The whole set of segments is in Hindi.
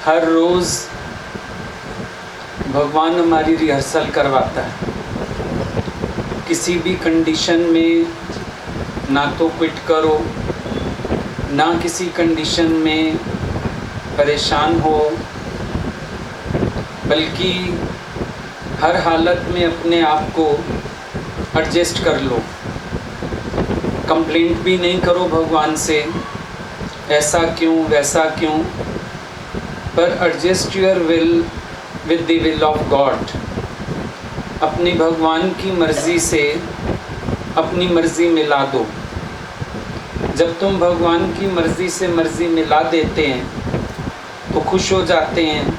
हर रोज़ भगवान हमारी रिहर्सल करवाता है। किसी भी कंडीशन में ना तो क्विट करो, ना किसी कंडीशन में परेशान हो, बल्कि हर हालत में अपने आप को एडजस्ट कर लो। कंप्लेंट भी नहीं करो भगवान से, ऐसा क्यों वैसा क्यों, पर adjust your will with the will of God. अपने भगवान की मर्ज़ी से अपनी मर्ज़ी मिला दो। जब तुम भगवान की मर्ज़ी से मर्ज़ी मिला देते हैं तो खुश हो जाते हैं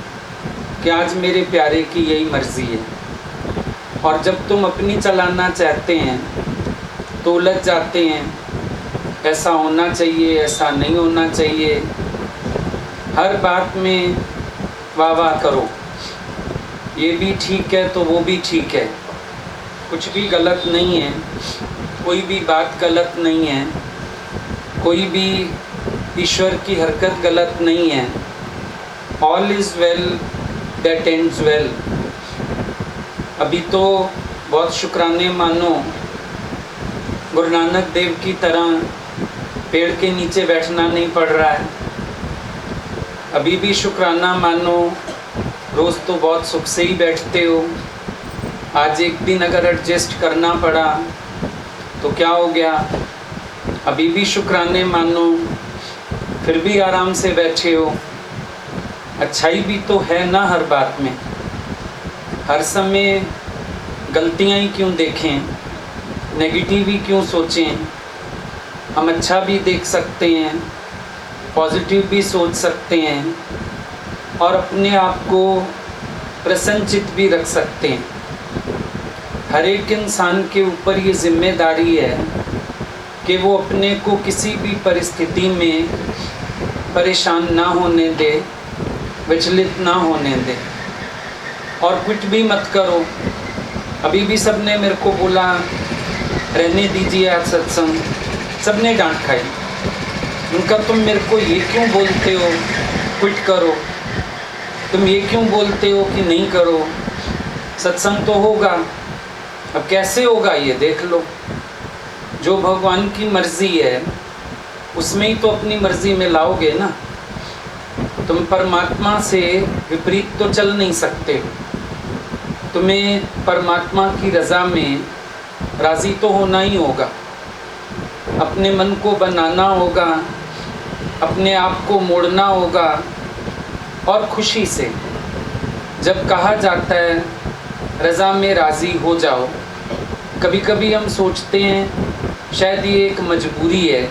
कि आज मेरे प्यारे की यही मर्ज़ी है। और जब तुम अपनी चलाना चाहते हैं तो उलझ जाते हैं, ऐसा होना चाहिए, ऐसा नहीं होना चाहिए। हर बात में वाह वाह करो, ये भी ठीक है तो वो भी ठीक है, कुछ भी गलत नहीं है, कोई भी बात गलत नहीं है, कोई भी ईश्वर की हरकत गलत नहीं है। All is well that ends well. अभी तो बहुत शुक्राने मानो, गुरु नानक देव की तरह पेड़ के नीचे बैठना नहीं पड़ रहा है। अभी भी शुक्राना मानो, रोज़ तो बहुत सुख से ही बैठते हो। आज एक दिन अगर एडजस्ट करना पड़ा तो क्या हो गया, अभी भी शुक्राने मानो, फिर भी आराम से बैठे हो। अच्छाई भी तो है ना हर बात में। हर समय गलतियाँ ही क्यों देखें, नेगेटिव ही क्यों सोचें। हम अच्छा भी देख सकते हैं, पॉजिटिव भी सोच सकते हैं और अपने आप को प्रसन्नचित्त भी रख सकते हैं। हर एक इंसान के ऊपर ये जिम्मेदारी है कि वो अपने को किसी भी परिस्थिति में परेशान ना होने दे, विचलित ना होने दे। और क्विट भी मत करो। अभी भी सबने मेरे को बोला रहने दीजिए आज सत्संग, सबने डांट खाई। उनका तुम मेरे को ये क्यों बोलते हो क्विट करो, तुम ये क्यों बोलते हो कि नहीं करो, सत्संग तो होगा। अब कैसे होगा ये देख लो। जो भगवान की मर्ज़ी है उसमें ही तो अपनी मर्ज़ी में लाओगे ना। तुम परमात्मा से विपरीत तो चल नहीं सकते। तुम्हें परमात्मा की रज़ा में राज़ी तो होना ही होगा। अपने मन को बनाना होगा, अपने आप को मोड़ना होगा और खुशी से। जब कहा जाता है रज़ा में राज़ी हो जाओ, कभी कभी हम सोचते हैं शायद ये एक मजबूरी है,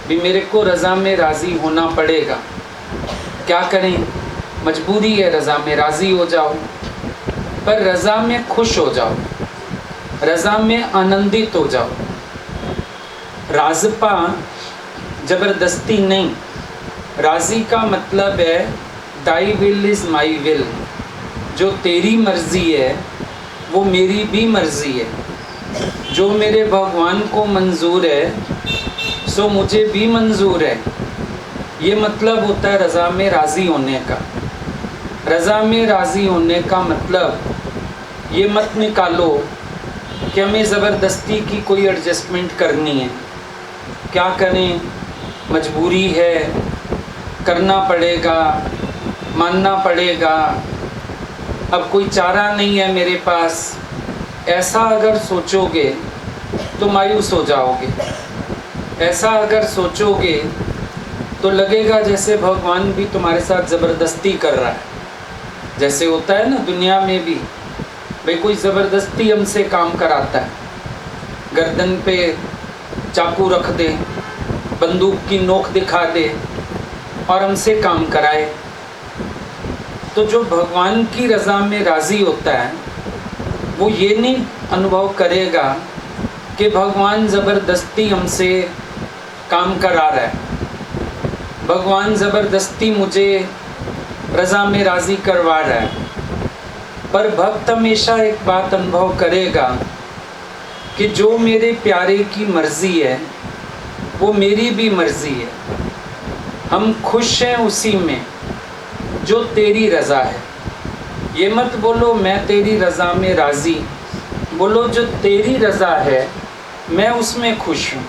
भी मेरे को रज़ा में राज़ी होना पड़ेगा। क्या करें, मजबूरी है, रज़ा में राज़ी हो जाओ। पर रज़ा में खुश हो जाओ, रज़ा में आनंदित हो जाओ। राज़पा ज़बरदस्ती नहीं। राज़ी का मतलब है thy will is my will. जो तेरी मर्ज़ी है वो मेरी भी मर्ज़ी है। जो मेरे भगवान को मंजूर है सो मुझे भी मंजूर है। ये मतलब होता है रज़ा में राज़ी होने का। रज़ा में राज़ी होने का मतलब ये मत निकालो कि हमें ज़बरदस्ती की कोई एडजस्टमेंट करनी है। क्या करें, मजबूरी है, करना पड़ेगा, मानना पड़ेगा, अब कोई चारा नहीं है मेरे पास। ऐसा अगर सोचोगे तो मायूस हो जाओगे। ऐसा अगर सोचोगे तो लगेगा जैसे भगवान भी तुम्हारे साथ ज़बरदस्ती कर रहा है। जैसे होता है ना दुनिया में भी, भाई कोई ज़बरदस्ती हमसे काम कराता है, गर्दन पे चाकू रख दे, बंदूक की नोक दिखा दे और हमसे काम कराए। तो जो भगवान की रज़ा में राज़ी होता है वो ये नहीं अनुभव करेगा कि भगवान ज़बरदस्ती हमसे काम करा रहा है, भगवान ज़बरदस्ती मुझे रज़ा में राज़ी करवा रहा है। पर भक्त हमेशा एक बात अनुभव करेगा कि जो मेरे प्यारे की मर्ज़ी है वो मेरी भी मर्ज़ी है। हम खुश हैं उसी में, जो तेरी रज़ा है। ये मत बोलो मैं तेरी रज़ा में राज़ी, बोलो जो तेरी रज़ा है मैं उसमें खुश हूँ।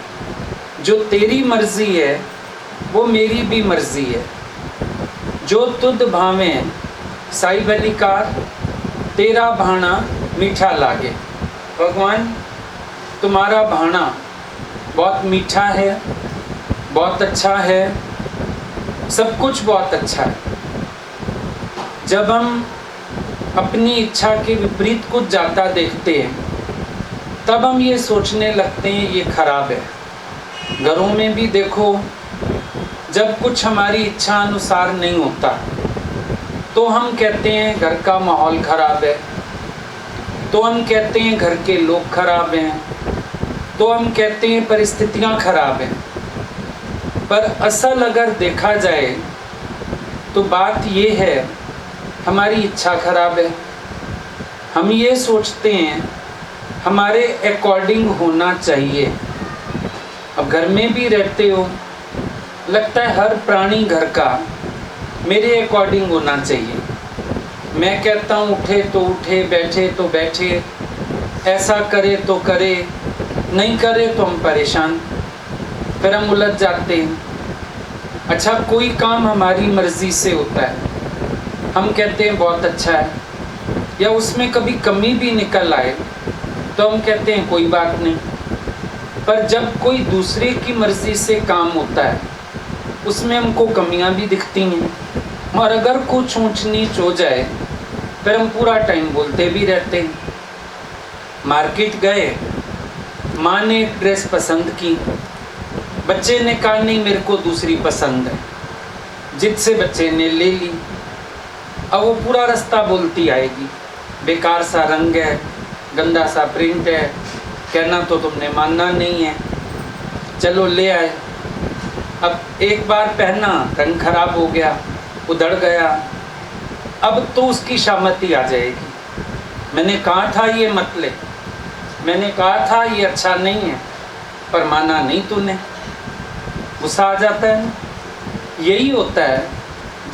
जो तेरी मर्ज़ी है वो मेरी भी मर्ज़ी है। जो तुद भावें साई बलिकार, तेरा भाना मीठा लागे। भगवान तुम्हारा भाना बहुत मीठा है, बहुत अच्छा है, सब कुछ बहुत अच्छा है। जब हम अपनी इच्छा के विपरीत कुछ जाता देखते हैं तब हम ये सोचने लगते हैं ये खराब है। घरों में भी देखो, जब कुछ हमारी इच्छा अनुसार नहीं होता तो हम कहते हैं घर का माहौल खराब है, तो हम कहते हैं घर के लोग खराब हैं, तो हम कहते हैं परिस्थितियां खराब हैं। पर असल अगर देखा जाए तो बात ये है हमारी इच्छा खराब है। हम ये सोचते हैं हमारे अकॉर्डिंग होना चाहिए। अब घर में भी रहते हो, लगता है हर प्राणी घर का मेरे अकॉर्डिंग होना चाहिए। मैं कहता हूँ उठे तो उठे, बैठे तो बैठे, ऐसा करे तो करे, नहीं करे तो हम परेशान, फिर हम उलझ जाते हैं। अच्छा, कोई काम हमारी मर्ज़ी से होता है, हम कहते हैं बहुत अच्छा है, या उसमें कभी कमी भी निकल आए तो हम कहते हैं कोई बात नहीं। पर जब कोई दूसरे की मर्ज़ी से काम होता है उसमें हमको कमियां भी दिखती हैं, और अगर कुछ ऊंच नीच हो जाए फिर हम पूरा टाइम बोलते भी रहते हैं। मार्केट गए, माँ ने एक ड्रेस पसंद की, बच्चे ने कहा नहीं मेरे को दूसरी पसंद है, जिद से बच्चे ने ले ली। अब वो पूरा रास्ता बोलती आएगी बेकार सा रंग है, गंदा सा प्रिंट है, कहना तो तुमने मानना नहीं है, चलो ले आए। अब एक बार पहना, रंग खराब हो गया, उधड़ गया, अब तो उसकी शामती आ जाएगी। मैंने कहा था ये मत ले, मैंने कहा था ये अच्छा नहीं है, पर माना नहीं तूने। गुस्सा आ जाता है। यही होता है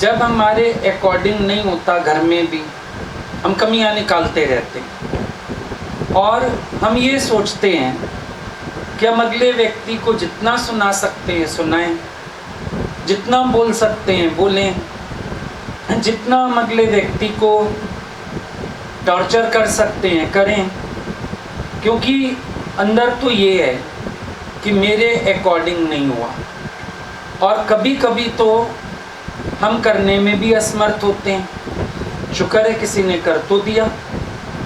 जब हमारे अकॉर्डिंग नहीं होता, घर में भी हम कमियां निकालते रहते हैं और हम ये सोचते हैं कि हम अगले व्यक्ति को जितना सुना सकते हैं सुनाएं, जितना बोल सकते हैं बोलें, जितना हम अगले व्यक्ति को टॉर्चर कर सकते हैं करें, क्योंकि अंदर तो ये है कि मेरे अकॉर्डिंग नहीं हुआ। और कभी कभी तो हम करने में भी असमर्थ होते हैं। शुक्र है किसी ने कर तो दिया।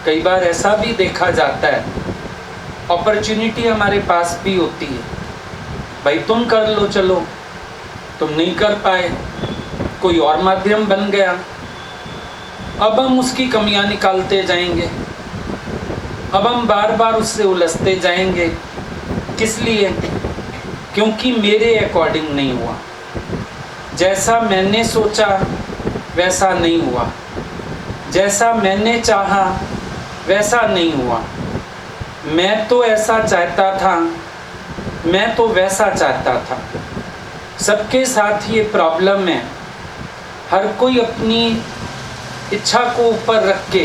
कई बार ऐसा भी देखा जाता है, अपॉर्चुनिटी हमारे पास भी होती है, भाई तुम कर लो, चलो तुम नहीं कर पाए, कोई और माध्यम बन गया। अब हम उसकी कमियां निकालते जाएंगे, अब हम बार बार उससे उलझते जाएंगे। किस लिए? क्योंकि मेरे अकॉर्डिंग नहीं हुआ, जैसा मैंने सोचा वैसा नहीं हुआ, जैसा मैंने चाहा वैसा नहीं हुआ। मैं तो ऐसा चाहता था, मैं तो वैसा चाहता था। सबके साथ ये प्रॉब्लम है, हर कोई अपनी इच्छा को ऊपर रख के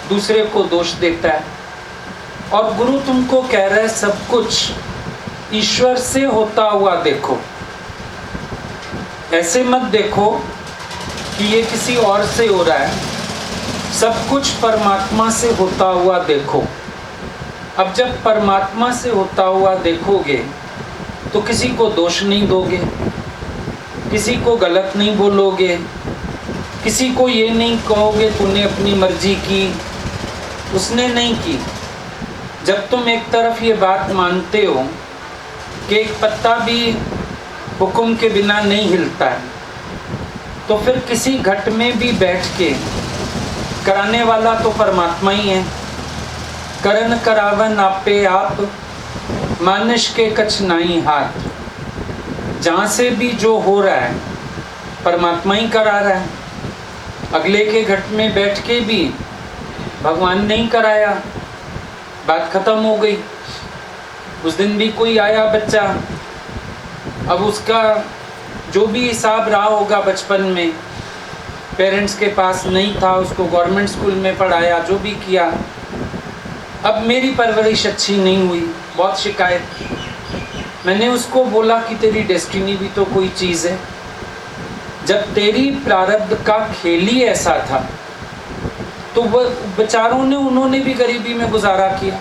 दूसरे को दोष देता है। और गुरु तुमको कह रहा है सब कुछ ईश्वर से होता हुआ देखो, ऐसे मत देखो कि ये किसी और से हो रहा है, सब कुछ परमात्मा से होता हुआ देखो। अब जब परमात्मा से होता हुआ देखोगे तो किसी को दोष नहीं दोगे, किसी को गलत नहीं बोलोगे, किसी को ये नहीं कहोगे तूने अपनी मर्जी की, उसने नहीं की। जब तुम एक तरफ ये बात मानते हो कि एक पत्ता भी हुक्म के बिना नहीं हिलता है, तो फिर किसी घट में भी बैठ के कराने वाला तो परमात्मा ही है। करन करावन आपे आप, मानुष के कछ नाई हाथ। जहाँ से भी जो हो रहा है परमात्मा ही करा रहा है। अगले के घट में बैठ के भी भगवान नहीं कराया, बात खत्म हो गई। उस दिन भी कोई आया बच्चा, अब उसका जो भी हिसाब रहा होगा बचपन में पेरेंट्स के पास नहीं था, उसको गवर्नमेंट स्कूल में पढ़ाया, जो भी किया। अब मेरी परवरिश अच्छी नहीं हुई, बहुत शिकायत की। मैंने उसको बोला कि तेरी डेस्टिनी भी तो कोई चीज़ है। जब तेरी प्रारब्ध का खेल ही ऐसा था तो वह बेचारों ने, उन्होंने भी गरीबी में गुजारा किया।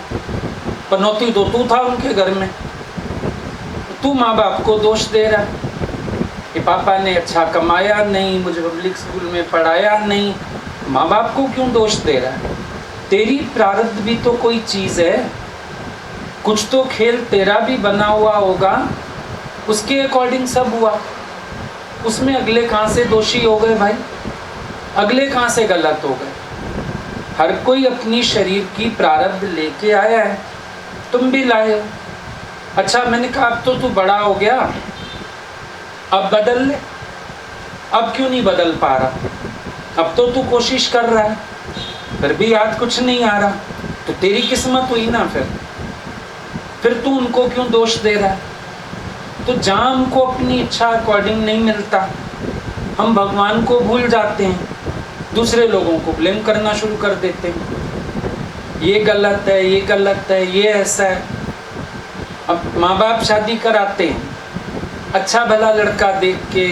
पनौती तो तू था उनके घर में, तू माँ बाप को दोष दे रहा है कि पापा ने अच्छा कमाया नहीं, मुझे पब्लिक स्कूल में पढ़ाया नहीं। माँ बाप को क्यों दोष दे रहा है? तेरी प्रारब्ध भी तो कोई चीज़ है, कुछ तो खेल तेरा भी बना हुआ होगा, उसके अकॉर्डिंग सब हुआ। उसमें अगले कहाँ से दोषी हो गए भाई? अगले कहाँ से गलत हो गए? हर कोई अपनी शरीर की प्रारब्ध लेके आया है, तुम भी लाए हो। अच्छा, मैंने कहा अब तो तू बड़ा हो गया, अब बदल ले। अब क्यों नहीं बदल पा रहा? अब तो तू कोशिश कर रहा है, फिर भी याद कुछ नहीं आ रहा, तो तेरी किस्मत हुई ना। फिर तू उनको क्यों दोष दे रहा है? तो जहाँ हमको अपनी इच्छा अकॉर्डिंग नहीं मिलता, हम भगवान को भूल जाते हैं, दूसरे लोगों को ब्लेम करना शुरू कर देते हैं। ये गलत है, ये गलत है, ये ऐसा है। अब माँ बाप शादी कराते हैं, अच्छा भला लड़का देख के,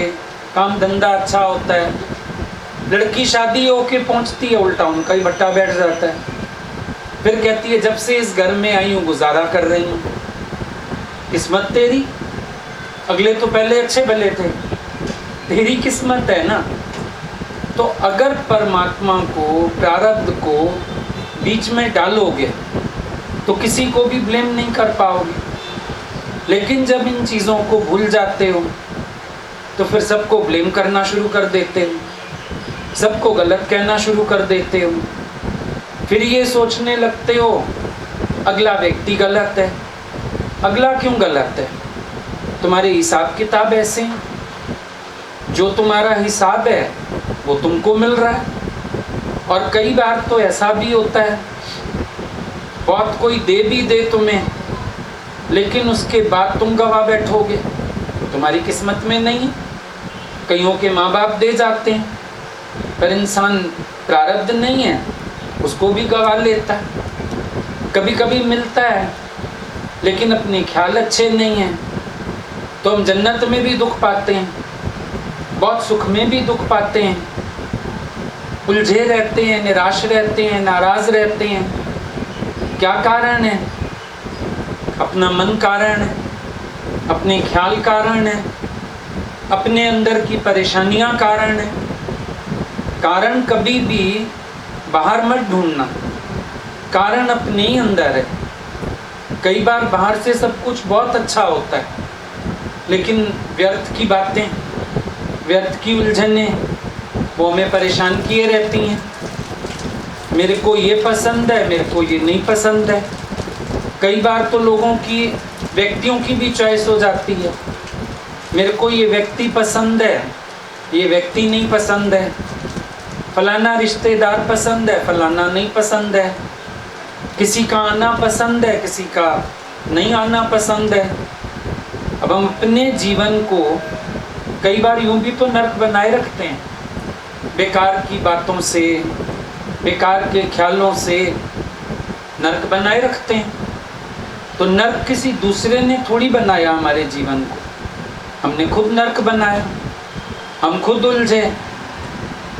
काम धंधा अच्छा होता है, लड़की शादी होके पहुँचती है, उल्टा उनका ही भट्टा बैठ जाता है। फिर कहती है जब से इस घर में आई हूँ गुजारा कर रही हूँ। किस्मत तेरी, अगले तो पहले अच्छे भले थे, तेरी किस्मत है ना। तो अगर परमात्मा को, प्रारब्ध को बीच में डालोगे तो किसी को भी ब्लेम नहीं कर पाओगे। लेकिन जब इन चीज़ों को भूल जाते हो तो फिर सबको ब्लेम करना शुरू कर देते हो, सबको गलत कहना शुरू कर देते हो। फिर ये सोचने लगते हो अगला व्यक्ति गलत है। अगला क्यों गलत है? तुम्हारे हिसाब किताब ऐसे हैं, जो तुम्हारा हिसाब है वो तुमको मिल रहा है। और कई बार तो ऐसा भी होता है, बहुत कोई दे भी दे तुम्हें, लेकिन उसके बाद तुम गवा बैठोगे, तुम्हारी किस्मत में नहीं। कईयों के माँ बाप दे जाते हैं, पर इंसान प्रारब्ध नहीं है, उसको भी गवा लेता है। कभी कभी मिलता है लेकिन अपने ख्याल अच्छे नहीं हैं, तो हम जन्नत में भी दुख पाते हैं, बहुत सुख में भी दुख पाते हैं, उलझे रहते हैं, निराश रहते हैं, नाराज रहते हैं। क्या कारण है? अपना मन कारण है, अपने ख्याल कारण है, अपने अंदर की परेशानियां कारण है। कारण कभी भी बाहर मत ढूंढना, कारण अपने ही अंदर है। कई बार बाहर से सब कुछ बहुत अच्छा होता है, लेकिन व्यर्थ की बातें, व्यर्थ की उलझनें वो हमें परेशान किए रहती हैं। मेरे को ये पसंद है, मेरे को ये नहीं पसंद है। कई बार तो लोगों की, व्यक्तियों की भी चॉइस हो जाती है, मेरे को ये व्यक्ति पसंद है, ये व्यक्ति नहीं पसंद है। फलाना रिश्तेदार पसंद है, फलाना नहीं पसंद है। किसी का आना पसंद है, किसी का नहीं आना पसंद है। अब हम अपने जीवन को कई बार यूं भी तो नर्क बनाए रखते हैं, बेकार की बातों से, बेकार के ख्यालों से नर्क बनाए रखते हैं। तो नर्क किसी दूसरे ने थोड़ी बनाया हमारे जीवन को, हमने खुद नर्क बनाया, हम खुद उलझे।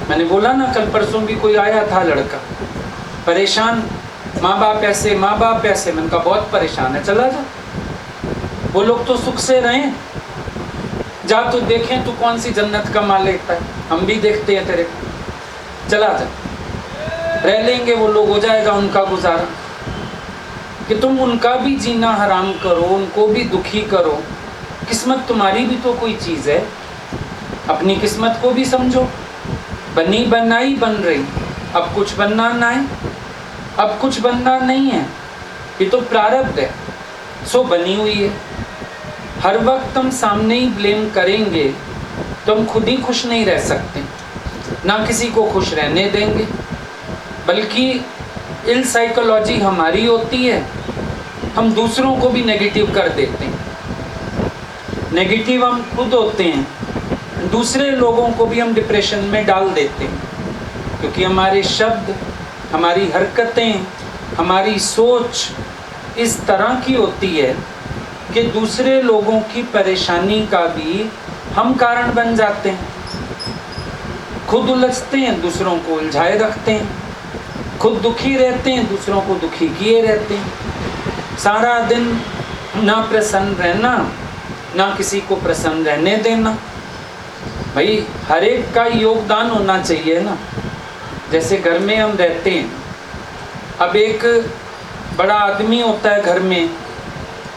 मैंने बोला ना, कल परसों भी कोई आया था लड़का, परेशान, माँ बाप ऐसे, माँ बाप ऐसे। मैंने कहा बहुत परेशान है, चला जा, वो लोग तो सुख से रहें, जा तो देखें तू कौन सी जन्नत कमा लेता है, हम भी देखते हैं तेरे को, चला जा, रह लेंगे वो लोग, हो जाएगा उनका गुजारा। कि तुम उनका भी जीना हराम करो, उनको भी दुखी करो। किस्मत तुम्हारी भी तो कोई चीज़ है, अपनी किस्मत को भी समझो। बनी बनाई बन रही, अब कुछ बनना ना है, अब कुछ बनना नहीं है, ये तो प्रारब्ध है, सो बनी हुई है। हर वक्त हम सामने ही ब्लेम करेंगे तो हम खुद ही खुश नहीं रह सकते, ना किसी को खुश रहने देंगे, बल्कि इल साइकोलॉजी हमारी होती है, हम दूसरों को भी नेगेटिव कर देते हैं। नेगेटिव हम खुद होते हैं, दूसरे लोगों को भी हम डिप्रेशन में डाल देते हैं, क्योंकि हमारे शब्द, हमारी हरकतें, हमारी सोच इस तरह की होती है कि दूसरे लोगों की परेशानी का भी हम कारण बन जाते हैं। खुद उलझते हैं, दूसरों को उलझाए रखते हैं, खुद दुखी रहते हैं, दूसरों को दुखी किए रहते हैं। सारा दिन ना प्रसन्न रहना, ना किसी को प्रसन्न रहने देना। भाई हर एक का योगदान होना चाहिए ना। जैसे घर में हम रहते हैं, अब एक बड़ा आदमी होता है घर में,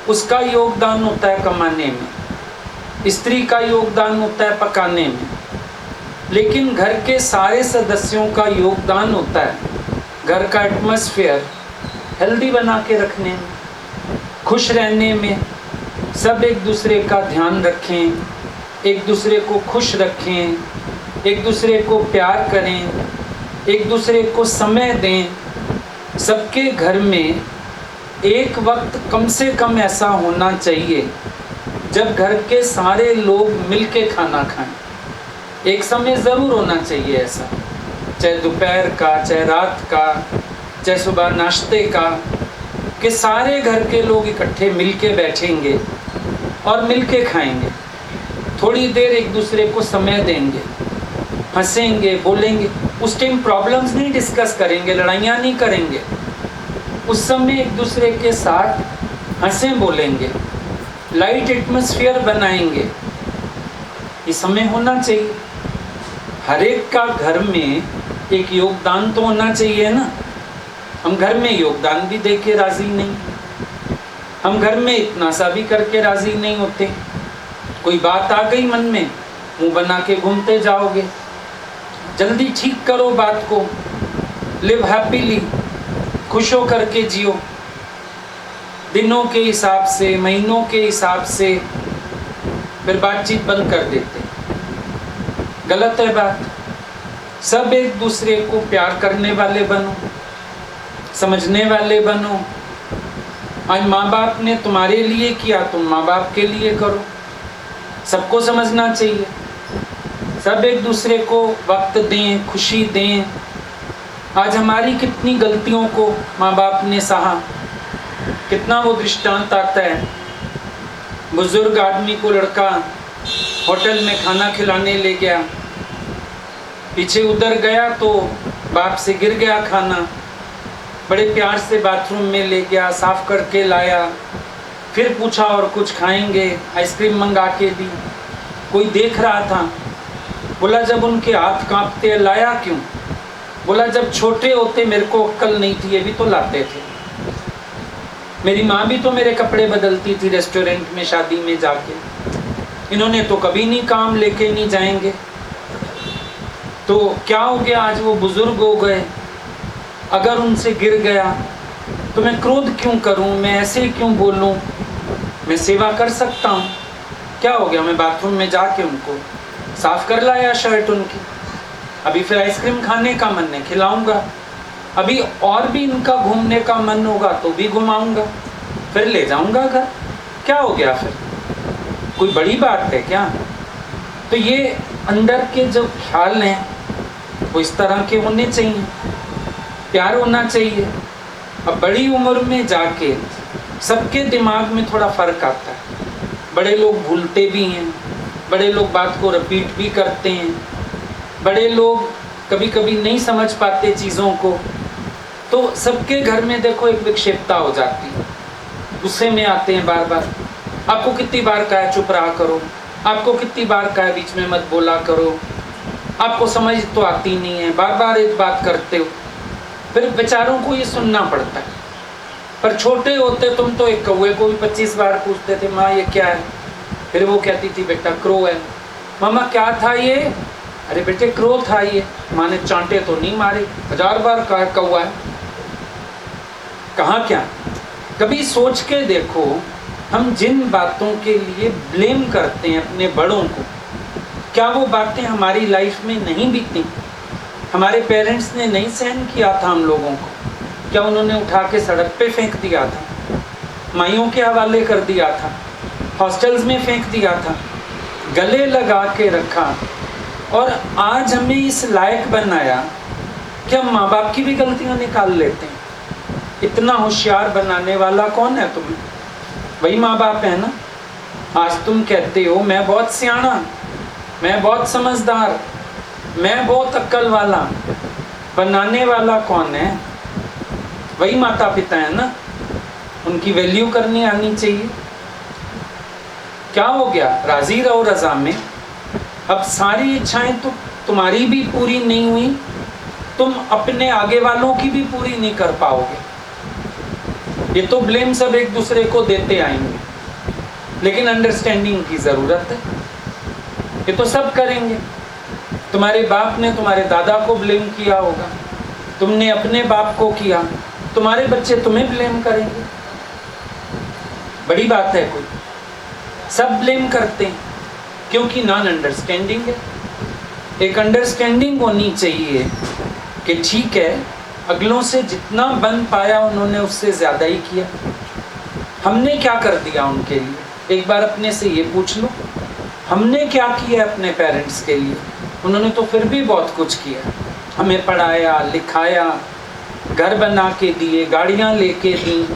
उसका योगदान होता है कमाने में, स्त्री का योगदान होता है पकाने में, लेकिन घर के सारे सदस्यों का योगदान होता है घर का एटमॉस्फेयर हेल्दी बना के रखने में, खुश रहने में। सब एक दूसरे का ध्यान रखें, एक दूसरे को खुश रखें, एक दूसरे को प्यार करें, एक दूसरे को समय दें। सबके घर में एक वक्त कम से कम ऐसा होना चाहिए जब घर के सारे लोग मिलके खाना खाएं। एक समय ज़रूर होना चाहिए ऐसा, चाहे दोपहर का, चाहे रात का, चाहे सुबह नाश्ते का, कि सारे घर के लोग इकट्ठे मिलके बैठेंगे और मिलके खाएंगे। थोड़ी देर एक दूसरे को समय देंगे, हंसेंगे, बोलेंगे। उस टाइम प्रॉब्लम्स नहीं डिस्कस करेंगे, लड़ाइयाँ नहीं करेंगे। उस समय एक दूसरे के साथ हंसें, बोलेंगे, लाइट एटमॉस्फेयर बनाएंगे। ये समय होना चाहिए। हर एक का घर में एक योगदान तो होना चाहिए ना। हम घर में योगदान भी दे के राज़ी नहीं, हम घर में इतना सा भी करके राज़ी नहीं होते। कोई बात आ गई मन में, मुंह बना के घूमते जाओगे। जल्दी ठीक करो बात को, लिव हैप्पीली, खुश हो करके जियो। दिनों के हिसाब से, महीनों के हिसाब से फिर बातचीत बंद कर देते। गलत है बात। सब एक दूसरे को प्यार करने वाले बनो, समझने वाले बनो। आज माँ बाप ने तुम्हारे लिए किया, तुम माँ बाप के लिए करो। सबको समझना चाहिए। सब एक दूसरे को वक्त दें, खुशी दें। आज हमारी कितनी गलतियों को माँ बाप ने सहा, कितना वो दृष्टांत आता है। बुजुर्ग आदमी को लड़का होटल में खाना खिलाने ले गया, पीछे उधर गया तो बाप से गिर गया खाना। बड़े प्यार से बाथरूम में ले गया, साफ करके लाया, फिर पूछा और कुछ खाएंगे, आइसक्रीम मंगा के दी। कोई देख रहा था, बोला जब उनके हाथ कांपते, लाया क्यों? बोला जब छोटे होते मेरे को अक्ल नहीं थी, ये भी तो लाते थे। मेरी माँ भी तो मेरे कपड़े बदलती थी रेस्टोरेंट में, शादी में जाके। इन्होंने तो कभी नहीं काम लेके नहीं जाएंगे। तो क्या हो गया, आज वो बुजुर्ग हो गए। अगर उनसे गिर गया तो मैं क्रोध क्यों करूं, मैं ऐसे क्यों बोलूं? मैं सेवा कर सकता हूं। क्या हो गया, मैं बाथरूम में जाके उनको साफ कर लाया शर्ट उनकी। अभी फिर आइसक्रीम खाने का मन है, खिलाऊंगा। अभी और भी इनका घूमने का मन होगा तो भी घुमाऊंगा, फिर ले जाऊंगा घर। क्या हो गया फिर? कोई बड़ी बात है क्या? तो ये अंदर के जो ख्याल हैं वो इस तरह के होने चाहिए। प्यार होना चाहिए। अब बड़ी उम्र में जाके सबके दिमाग में थोड़ा फ़र्क आता है। बड़े लोग भूलते भी हैं, बड़े लोग बात को रिपीट भी करते हैं, बड़े लोग कभी कभी नहीं समझ पाते चीज़ों को। तो सबके घर में देखो एक विक्षेपता हो जाती है, गुस्से में आते हैं बार बार। आपको कितनी बार कहा चुप रहा करो, आपको कितनी बार कहा बीच में मत बोला करो, आपको समझ तो आती नहीं है, बार बार एक बात करते हो। फिर बेचारों को ये सुनना पड़ता है। पर छोटे होते तुम तो एक कौवे को भी 25 बार पूछते थे, माँ ये क्या है? फिर वो कहती थी बेटा क्रो है। मामा क्या था ये? अरे बेटे क्रो था ये। माँ ने चांटे तो नहीं मारे, 1000 बार कहा कौवा है। कहाँ क्या? कभी सोच के देखो, हम जिन बातों के लिए ब्लेम करते हैं अपने बड़ों को, क्या वो बातें हमारी लाइफ में नहीं बीती? हमारे पेरेंट्स ने नहीं सहन किया था हम लोगों को? क्या उन्होंने उठा के सड़क पे फेंक दिया था, माइयों के हवाले कर दिया था, हॉस्टल्स में फेंक दिया था, गले लगा के रखा और आज हमें इस लायक बनाया कि हम माँ बाप की भी गलतियां निकाल लेते हैं। इतना होशियार बनाने वाला कौन है तुम्हें? वही माँ बाप है ना। आज तुम कहते हो मैं बहुत सियाना, मैं बहुत समझदार, मैं बहुत अक्ल वाला, बनाने वाला कौन है? वही माता पिता है ना। उनकी वैल्यू करनी आनी चाहिए। क्या हो गया? राजी रहो रजा में। अब सारी इच्छाएं तो तुम्हारी भी पूरी नहीं हुई, तुम अपने आगे वालों की भी पूरी नहीं कर पाओगे। ये तो ब्लेम सब एक दूसरे को देते आएंगे, लेकिन अंडरस्टैंडिंग की जरूरत है। ये तो सब करेंगे। तुम्हारे बाप ने तुम्हारे दादा को ब्लेम किया होगा, तुमने अपने बाप को किया, तुम्हारे बच्चे तुम्हें ब्लेम करेंगे। बड़ी बात है कोई? सब ब्लेम करते हैं क्योंकि नॉन अंडरस्टैंडिंग है। एक अंडरस्टैंडिंग होनी चाहिए कि ठीक है, अगलों से जितना बन पाया उन्होंने उससे ज़्यादा ही किया, हमने क्या कर दिया उनके लिए? एक बार अपने से ये पूछ लो, हमने क्या किया अपने पेरेंट्स के लिए? उन्होंने तो फिर भी बहुत कुछ किया। हमें पढ़ाया लिखाया, घर बना के दिए, गाड़ियाँ लेके दी,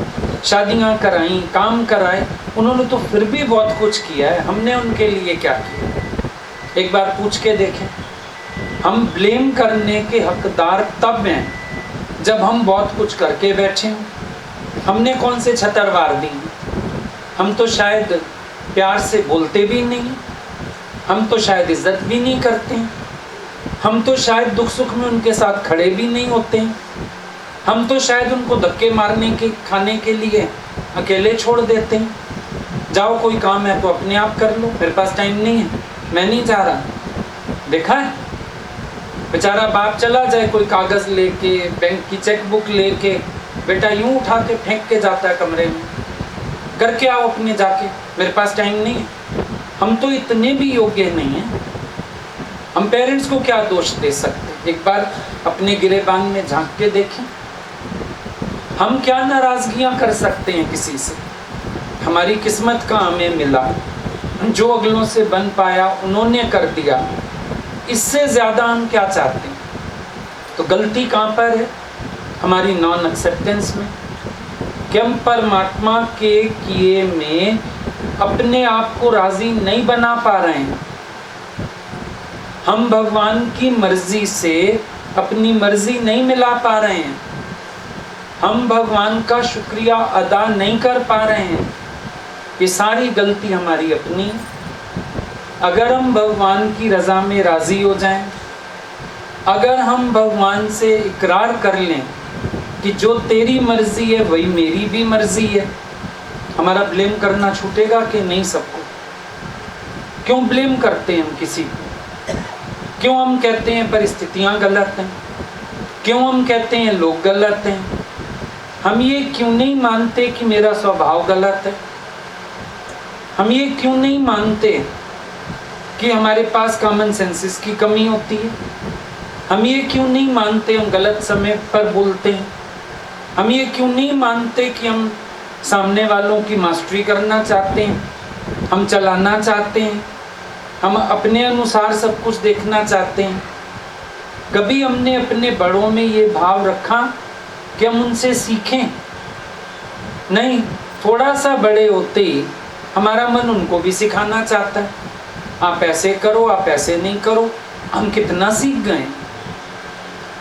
शादियाँ कराई, काम कराए। उन्होंने तो फिर भी बहुत कुछ किया है। हमने उनके लिए क्या किया? एक बार पूछ के देखें। हम ब्लेम करने के हकदार तब हैं जब हम बहुत कुछ करके बैठे हों। हमने कौन से छतरवार दी? हम तो शायद प्यार से बोलते भी नहीं, हम तो शायद इज्जत भी नहीं करते हैं, हम तो शायद दुख सुख में उनके साथ खड़े भी नहीं होते हैं, हम तो शायद उनको धक्के मारने के खाने के लिए अकेले छोड़ देते हैं। जाओ कोई काम है तो अपने आप कर लो, मेरे पास टाइम नहीं है, मैं नहीं जा रहा। देखा है, बेचारा बाप चला जाए कोई कागज़ लेके, बैंक की चेक बुक लेके, बेटा यूं उठा के फेंक के जाता है कमरे में, करके आओ अपने जाके, मेरे पास टाइम नहीं है। हम तो इतने भी योग्य नहीं हैं। हम पेरेंट्स को क्या दोष दे सकते? एक बार अपने गिरेबान में झांक के देखें। हम क्या नाराज़गियाँ कर सकते हैं किसी से? हमारी किस्मत का हमें मिला, जो अगलों से बन पाया उन्होंने कर दिया, इससे ज़्यादा हम क्या चाहते हैं? तो गलती कहाँ पर है? हमारी नॉन एक्सेप्टेंस में, कि हम परमात्मा के किए में अपने आप को राज़ी नहीं बना पा रहे हैं। हम भगवान की मर्जी से अपनी मर्जी नहीं मिला पा रहे हैं। हम भगवान का शुक्रिया अदा नहीं कर पा रहे हैं। ये सारी गलती हमारी अपनी है। अगर हम भगवान की रज़ा में राज़ी हो जाएं, अगर हम भगवान से इकरार कर लें कि जो तेरी मर्ज़ी है वही मेरी भी मर्ज़ी है, हमारा ब्लेम करना छूटेगा कि नहीं सबको? क्यों ब्लेम करते हैं हम किसी को? क्यों हम कहते हैं परिस्थितियाँ गलत हैं? क्यों हम कहते हैं लोग गलत हैं? हम ये क्यों नहीं मानते कि मेरा स्वभाव गलत है? हम ये क्यों नहीं मानते कि हमारे पास कॉमन सेंसेस की कमी होती है? हम ये क्यों नहीं मानते हम गलत समय पर बोलते हैं? हम ये क्यों नहीं मानते कि हम सामने वालों की मास्टरी करना चाहते हैं, हम चलाना चाहते हैं, हम अपने अनुसार सब कुछ देखना चाहते हैं? कभी हमने अपने बड़ों में ये भाव रखा कि हम उनसे सीखें? नहीं, थोड़ा सा बड़े होते ही हमारा मन उनको भी सिखाना चाहता है, आप ऐसे करो, आप ऐसे नहीं करो। हम कितना सीख गए,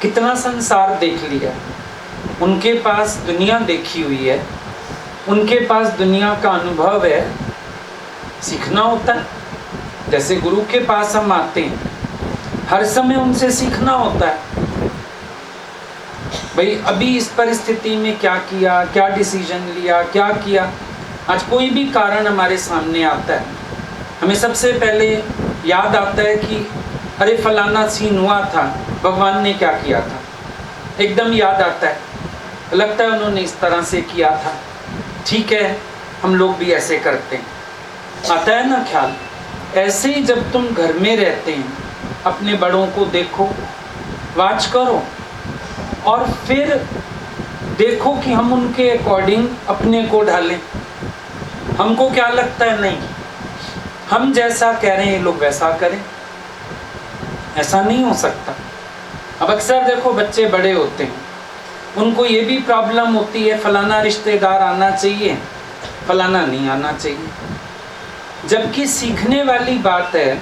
कितना संसार देख लिया। उनके पास दुनिया देखी हुई है, उनके पास दुनिया का अनुभव है, सीखना होता है। जैसे गुरु के पास हम आते हैं, हर समय उनसे सीखना होता है। भाई अभी इस परिस्थिति में क्या किया, क्या डिसीजन लिया, क्या किया। आज कोई भी कारण हमारे सामने आता है, हमें सबसे पहले याद आता है कि अरे फलाना सीन हुआ था, भगवान ने क्या किया था। एकदम याद आता है, लगता है उन्होंने इस तरह से किया था, ठीक है हम लोग भी ऐसे करते हैं। आता है ना ख्याल? ऐसे ही जब तुम घर में रहते हैं, अपने बड़ों को देखो, वाच करो और फिर देखो कि हम उनके अकॉर्डिंग अपने को ढालें। हमको क्या लगता है? नहीं, हम जैसा कह रहे हैं ये लोग वैसा करें, ऐसा नहीं हो सकता। अब अक्सर देखो बच्चे बड़े होते हैं, उनको ये भी प्रॉब्लम होती है फलाना रिश्तेदार आना चाहिए, फलाना नहीं आना चाहिए, जबकि सीखने वाली बात है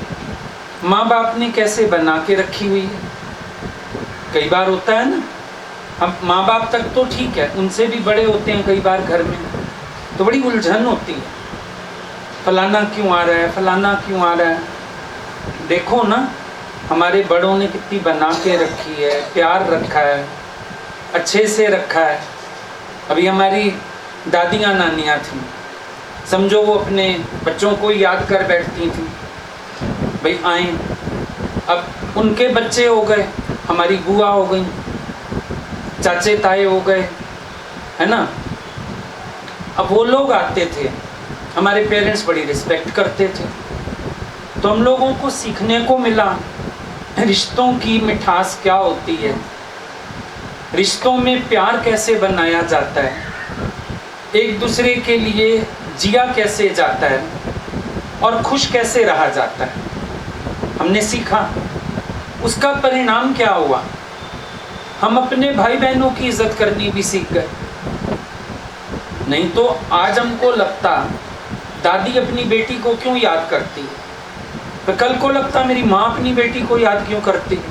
माँ बाप ने कैसे बना के रखी हुई है। कई बार होता है ना, अब माँ बाप तक तो ठीक है, उनसे भी बड़े होते हैं कई बार घर में, तो बड़ी उलझन होती है, फलाना क्यों आ रहा है, फलाना क्यों आ रहा है। देखो ना हमारे बड़ों ने कितनी बना के रखी है, प्यार रखा है, अच्छे से रखा है। अभी हमारी दादियाँ नानियाँ थीं, समझो वो अपने बच्चों को याद कर बैठती थी, भाई आए, अब उनके बच्चे हो गए, हमारी बुआ हो गई, चाचे ताए हो गए, है ना। अब वो लोग आते थे, हमारे पेरेंट्स बड़ी रिस्पेक्ट करते थे, तो हम लोगों को सीखने को मिला रिश्तों की मिठास क्या होती है, रिश्तों में प्यार कैसे बनाया जाता है, एक दूसरे के लिए जिया कैसे जाता है और खुश कैसे रहा जाता है। हमने सीखा, उसका परिणाम क्या हुआ, हम अपने भाई बहनों की इज्जत करनी भी सीख गए। नहीं तो आज हमको लगता दादी अपनी बेटी को क्यों याद करती है, तो कल को लगता मेरी माँ अपनी बेटी को याद क्यों करती है।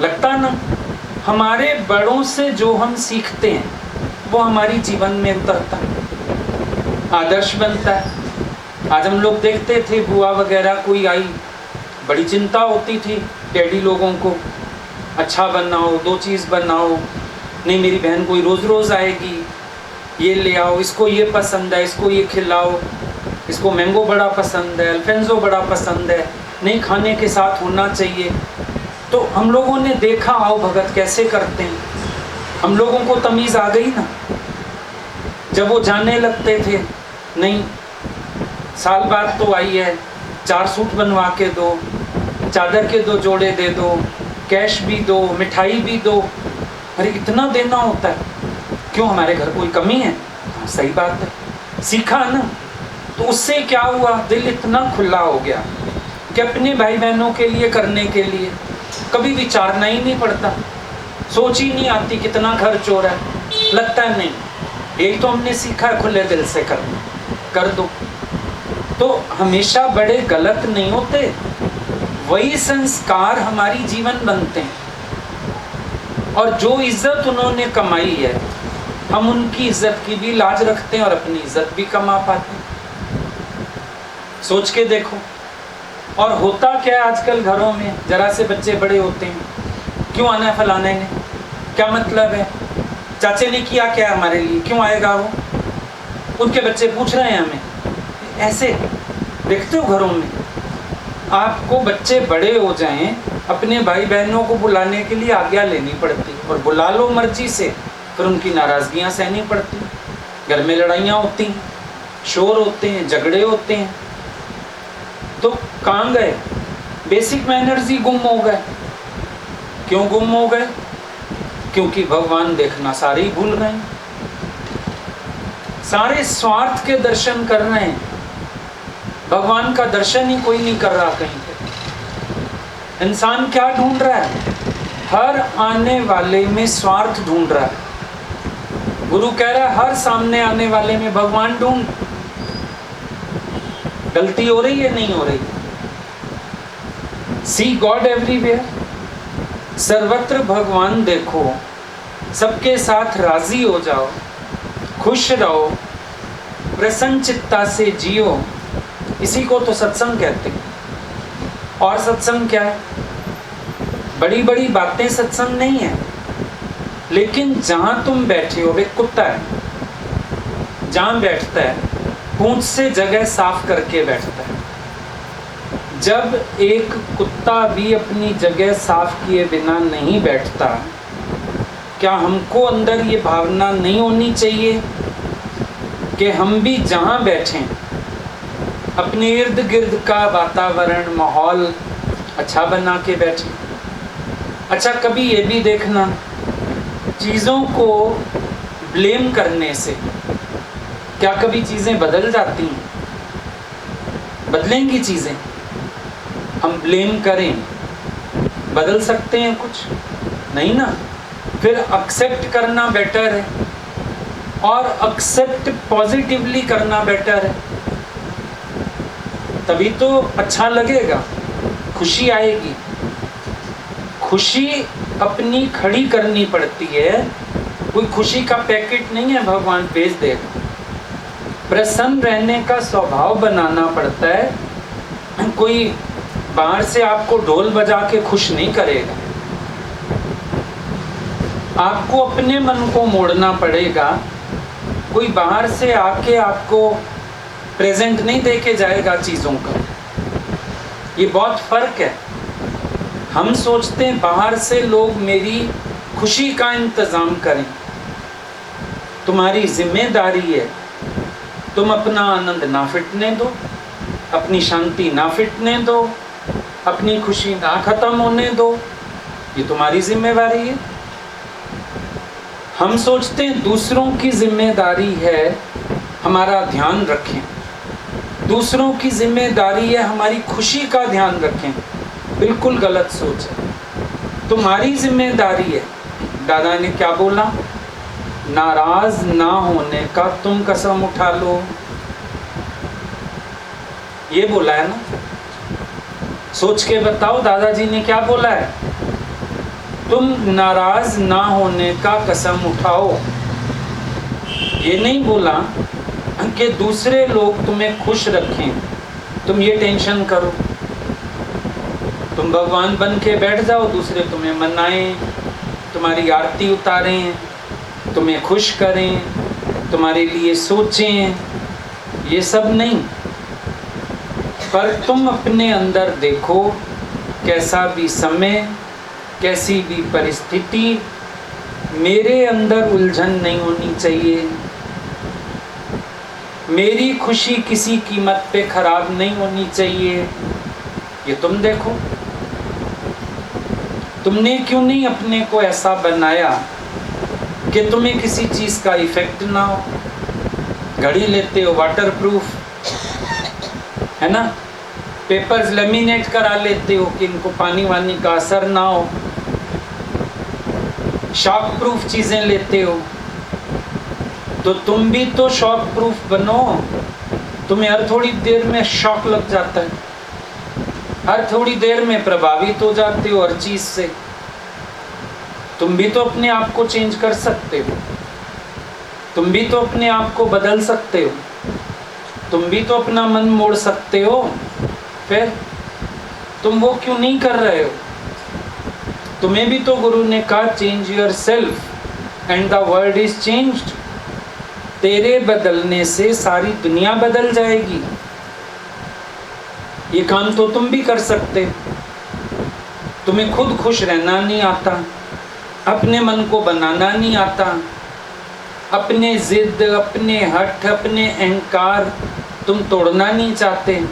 लगता ना, हमारे बड़ों से जो हम सीखते हैं वो हमारी जीवन में उतरता है, आदर्श बनता है। आज हम लोग देखते थे बुआ वगैरह कोई आई, बड़ी चिंता होती थी डैडी लोगों को, अच्छा बनाओ, 2 चीज़ बनाओ, नहीं मेरी बहन कोई रोज़ रोज़ आएगी, ये ले आओ, इसको ये पसंद है, इसको ये खिलाओ, इसको मैंगो बड़ा पसंद है, अल्फेंजो बड़ा पसंद है, नहीं खाने के साथ होना चाहिए। तो हम लोगों ने देखा आओ भगत कैसे करते हैं, हम लोगों को तमीज़ आ गई ना। जब वो जाने लगते थे, नहीं साल बाद तो आई है, 4 सूट बनवा के दो, चादर के 2 जोड़े दे दो, कैश भी दो, मिठाई भी दो। अरे इतना देना होता है, क्यों हमारे घर कोई कमी है? हाँ, सही बात है, सीखा ना। तो उससे क्या हुआ, दिल इतना खुला हो गया कि अपने भाई बहनों के लिए करने के लिए कभी विचारना ही नहीं पड़ता, सोच ही नहीं आती कितना खर्च हो रहा है, लगता है नहीं यही तो हमने सीखा है, खुले दिल से करना, कर दो। तो हमेशा बड़े गलत नहीं होते, वही संस्कार हमारी जीवन बनते हैं। और जो इज्जत उन्होंने कमाई है, हम उनकी इज्जत की भी लाज रखते हैं और अपनी इज्जत भी कमा पाते हैं। सोच के देखो। और होता क्या है आजकल घरों में, जरा से बच्चे बड़े होते हैं, क्यों आना है फलाने ने, क्या मतलब है, चाचे ने किया क्या हमारे लिए, क्यों आएगा वो, उनके बच्चे पूछ रहे हैं हमें। ऐसे देखते हो घरों में, आपको बच्चे बड़े हो जाएं, अपने भाई बहनों को बुलाने के लिए आज्ञा लेनी पड़ती, और बुला लो मर्जी से, फिर उनकी नाराज़गियाँ सहनी पड़ती, घर में लड़ाइयाँ होती, शोर होते हैं, झगड़े होते हैं। तो कहाँ गए, बेसिक मैनर्स ही गुम हो गए। क्यों गुम हो गए? क्योंकि भगवान देखना सारे ही भूल गए, सारे स्वार्थ के दर्शन कर रहे हैं, भगवान का दर्शन ही कोई नहीं कर रहा कहीं पे। इंसान क्या ढूंढ रहा है, हर आने वाले में स्वार्थ ढूंढ रहा है। गुरु कह रहा है हर सामने आने वाले में भगवान ढूंढ। गलती हो रही है, नहीं हो रही? सी गॉड एवरीवेयर, सर्वत्र भगवान देखो, सबके साथ राजी हो जाओ, खुश रहो, प्रसन्न चित्ता से जियो। इसी को तो सत्संग कहते हैं। और सत्संग क्या है? बड़ी बड़ी बातें सत्संग नहीं है, लेकिन जहाँ तुम बैठे हो, एक कुत्ता है जहाँ बैठता है पूंछ से जगह साफ करके बैठता है। जब एक कुत्ता भी अपनी जगह साफ किए बिना नहीं बैठता, क्या हमको अंदर ये भावना नहीं होनी चाहिए कि हम भी जहाँ बैठें अपने इर्द गिर्द का वातावरण, माहौल अच्छा बना के बैठें? अच्छा, कभी ये भी देखना, चीज़ों को ब्लेम करने से क्या कभी चीज़ें बदल जाती हैं? बदलेंगी चीज़ें। हम ब्लेम करें, बदल सकते हैं कुछ? नहीं ना। फिर एक्सेप्ट करना बेटर है, और एक्सेप्ट पॉजिटिवली करना बेटर है, तभी तो अच्छा लगेगा, खुशी आएगी। खुशी अपनी खड़ी करनी पड़ती है, कोई खुशी का पैकेट नहीं है भगवान भेज देगा। प्रसन्न रहने का स्वभाव बनाना पड़ता है, कोई बाहर से आपको ढोल बजा के खुश नहीं करेगा। आपको अपने मन को मोड़ना पड़ेगा, कोई बाहर से आके आपको प्रेजेंट नहीं देके जाएगा चीज़ों का। ये बहुत फर्क है। हम सोचते हैं बाहर से लोग मेरी खुशी का इंतज़ाम करें। तुम्हारी जिम्मेदारी है, तुम अपना आनंद ना फिटने दो, अपनी शांति ना फिटने दो, अपनी खुशी ना खत्म होने दो। ये तुम्हारी जिम्मेदारी है। हम सोचते हैं दूसरों की जिम्मेदारी है हमारा ध्यान रखें, दूसरों की जिम्मेदारी है हमारी खुशी का ध्यान रखें। बिल्कुल गलत सोच है। तुम्हारी जिम्मेदारी है, दादा ने क्या बोला, नाराज ना होने का तुम कसम उठा लो, ये बोला है ना। सोच के बताओ दादाजी ने क्या बोला है, तुम नाराज ना होने का कसम उठाओ। ये नहीं बोला कि दूसरे लोग तुम्हें खुश रखें, तुम ये टेंशन करो। तुम भगवान बन के बैठ जाओ, दूसरे तुम्हें मनाएं, तुम्हारी आरती उतारें, तुम्हें खुश करें, तुम्हारे लिए सोचें, ये सब नहीं। पर तुम अपने अंदर देखो, कैसा भी समय, कैसी भी परिस्थिति, मेरे अंदर उलझन नहीं होनी चाहिए, मेरी खुशी किसी कीमत पे खराब नहीं होनी चाहिए। ये तुम देखो, तुमने क्यों नहीं अपने को ऐसा बनाया कि तुम्हें किसी चीज़ का इफेक्ट ना हो। घड़ी लेते हो वाटरप्रूफ, है ना, पेपर्स लेमिनेट करा लेते हो कि इनको पानी वानी का असर ना हो, शॉक प्रूफ चीज़ें लेते हो। तो तुम भी तो शॉक प्रूफ बनो। तुम्हें हर थोड़ी देर में शॉक लग जाता है, हर थोड़ी देर में प्रभावित हो जाते हो हर चीज़ से। तुम भी तो अपने आप को चेंज कर सकते हो, तुम भी तो अपने आप को बदल सकते हो, तुम भी तो अपना मन मोड़ सकते हो। फिर तुम वो क्यों नहीं कर रहे हो? तुम्हें भी तो गुरु ने कहा change your self and the world is changed. तेरे बदलने से सारी दुनिया बदल जाएगी। ये काम तो तुम भी कर सकते। तुम्हें खुद खुश रहना नहीं आता, अपने मन को बनाना नहीं आता, अपने जिद, अपने हठ, अपने अहंकार तुम तोड़ना नहीं चाहते,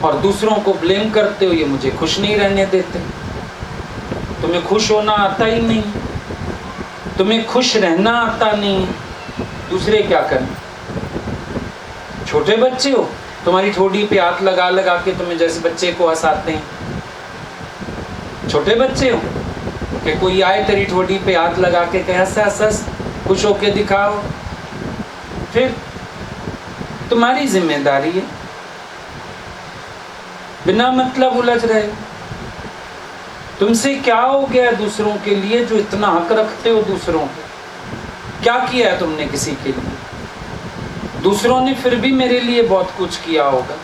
और दूसरों को ब्लेम करते हो, ये मुझे खुश नहीं रहने देते। तुम्हें खुश होना आता ही नहीं, तुम्हें खुश रहना आता नहीं, दूसरे क्या करें? छोटे बच्चे हो, तुम्हारी ठोड़ी पे हाथ लगा लगा के तुम्हें जैसे बच्चे को हंसाते हैं। छोटे बच्चे हो कि कोई आए तेरी ठोड़ी पे हाथ लगा के कहे हंस हंस हंस, खुश होके दिखाओ। फिर तुम्हारी जिम्मेदारी है, बिना मतलब उलझ रहे। तुमसे क्या हो गया दूसरों के लिए जो इतना हक रखते हो दूसरों को? क्या किया है तुमने किसी के लिए? दूसरों ने फिर भी मेरे लिए बहुत कुछ किया होगा।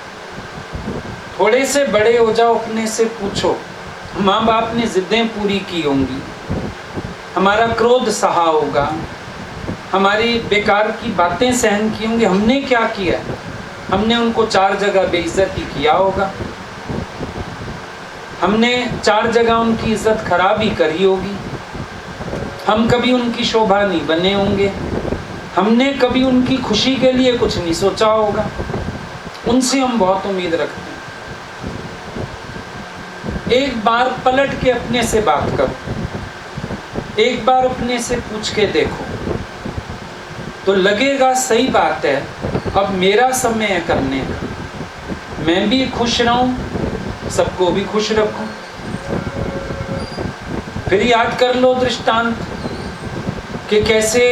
थोड़े से बड़े हो जाओ, अपने से पूछो, माँ बाप ने जिद्दें पूरी की होंगी, हमारा क्रोध सहा होगा, हमारी बेकार की बातें सहन की होंगी, हमने क्या किया? हमने उनको 4 जगह बेइज्जती किया होगा, हमने 4 जगह उनकी इज्जत खराब ही करी होगी, हम कभी उनकी शोभा नहीं बने होंगे, हमने कभी उनकी खुशी के लिए कुछ नहीं सोचा होगा। उनसे हम बहुत उम्मीद रखते हैं। एक बार पलट के अपने से बात करो, एक बार अपने से पूछ के देखो, तो लगेगा सही बात है, अब मेरा समय है करने का। मैं भी खुश रहूं, सबको भी खुश रखूं। फिर याद कर लो दृष्टांत कि कैसे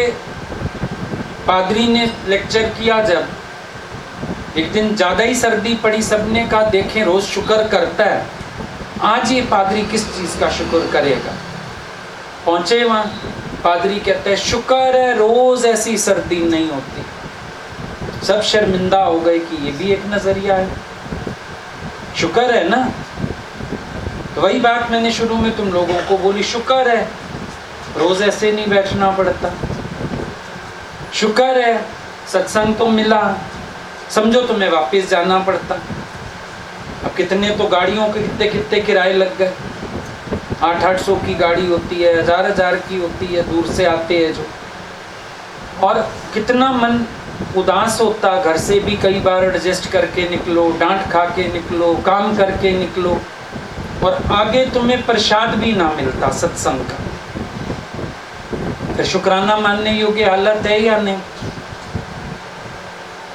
पादरी ने लेक्चर किया। जब एक दिन ज्यादा ही सर्दी पड़ी, सबने कहा देखें रोज शुक्र करता है, आज ये पादरी किस चीज का शुक्र करेगा। पहुंचे वहां, पादरी कहता है शुक्र है रोज ऐसी सर्दी नहीं होती। सब शर्मिंदा हो गए कि ये भी एक नजरिया है, शुक्र है ना। तो वही बात मैंने शुरू में तुम लोगों को बोली, शुक्र है रोज ऐसे नहीं बैठना पड़ता, शुक्र है सत्संग तो मिला, समझो तुम्हें वापस जाना पड़ता। अब कितने तो गाड़ियों के कितने कितने किराए लग गए, 800 की गाड़ी होती है, 1000 की होती है, दूर से आते हैं जो। और कितना मन उदास होता, घर से भी कई बार एडजस्ट करके निकलो, डांट खा के निकलो, काम करके निकलो, और आगे तुम्हें प्रसाद भी ना मिलता सत्संग का। फिर शुक्राना मानने योग्य हालत है या नहीं?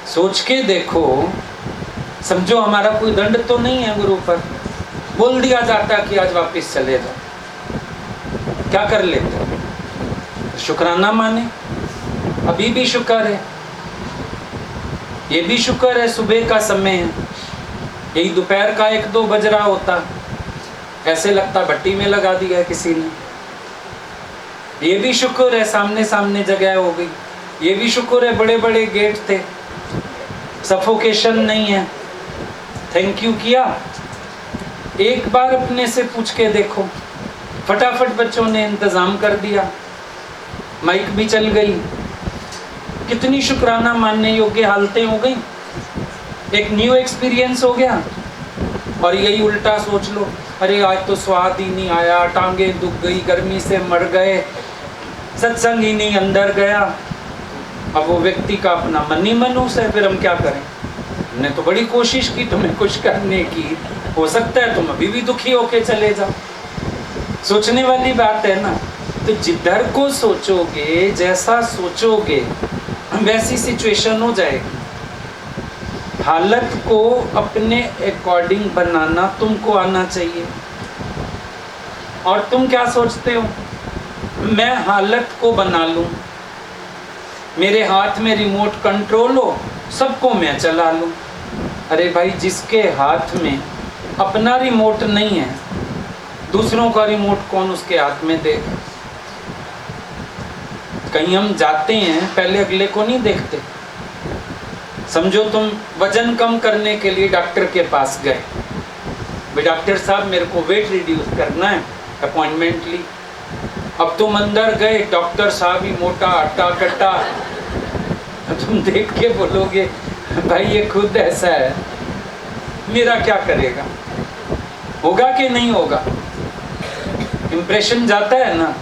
सोच के देखो। समझो हमारा कोई दंड तो नहीं है गुरु पर, बोल दिया जाता कि आज वापस चले जाओ, क्या कर लेते? शुक्राना माने, अभी भी शुक्र है, ये भी शुक्र है सुबह का समय है, यही दोपहर का 1-2 बज रहा होता, ऐसे लगता भट्टी में लगा दिया है किसी ने। ये भी शुक्र है सामने सामने जगह हो गई, ये भी शुक्र है बड़े बड़े गेट थे, सफोकेशन नहीं है, थैंक यू किया। एक बार अपने से पूछ के देखो, फटाफट बच्चों ने इंतजाम कर दिया, माइक भी चल गई, कितनी शुक्राना मानने योग्य हालतें हो गई, एक न्यू एक्सपीरियंस हो गया। और यही उल्टा सोच लो, अरे आज तो स्वाद ही नहीं आया, टांगे दुख गई, गर्मी से मर गए, सत्संग ही नहीं अंदर गया। अब वो व्यक्ति का अपना मन ही मनूस है, फिर हम क्या करें? हमने तो बड़ी कोशिश की तुम्हें खुश करने की, हो सकता है तुम अभी भी दुखी होके चले जाओ। सोचने वाली बात है ना। तो जिधर को सोचोगे, जैसा सोचोगे, वैसी सिचुएशन हो जाएगी। हालत को अपने अकॉर्डिंग बनाना तुमको आना चाहिए। और तुम क्या सोचते हो? मैं हालत को बना लूं, मेरे हाथ में रिमोट कंट्रोल हो, सबको मैं चला लूं। अरे भाई, जिसके हाथ में अपना रिमोट नहीं है, दूसरों का रिमोट कौन उसके हाथ में देगा? कहीं हम जाते हैं, पहले अगले को नहीं देखते। समझो तुम वजन कम करने के लिए डॉक्टर के पास गए, भाई डॉक्टर साहब मेरे को वेट रिड्यूस करना है, अपॉइंटमेंट ली। अब तुम अंदर गए, डॉक्टर साहब ही मोटा हट्टा कट्टा, तुम देख के बोलोगे भाई ये खुद ऐसा है, मेरा क्या करेगा? होगा कि नहीं होगा? इंप्रेशन जाता है ना।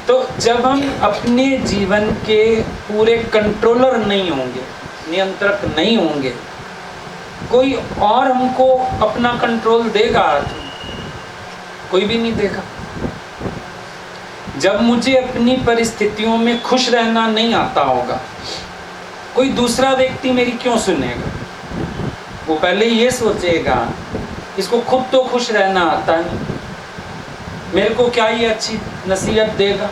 तो जब हम अपने जीवन के पूरे कंट्रोलर नहीं होंगे, नियंत्रक नहीं होंगे, कोई और हमको अपना कंट्रोल देगा हाथ में? कोई भी नहीं देगा। जब मुझे अपनी परिस्थितियों में खुश रहना नहीं आता होगा, कोई दूसरा व्यक्ति मेरी क्यों सुनेगा? वो पहले ये सोचेगा इसको खुद तो खुश रहना आता नहीं, मेरे को क्या ये अच्छी नसीहत देगा,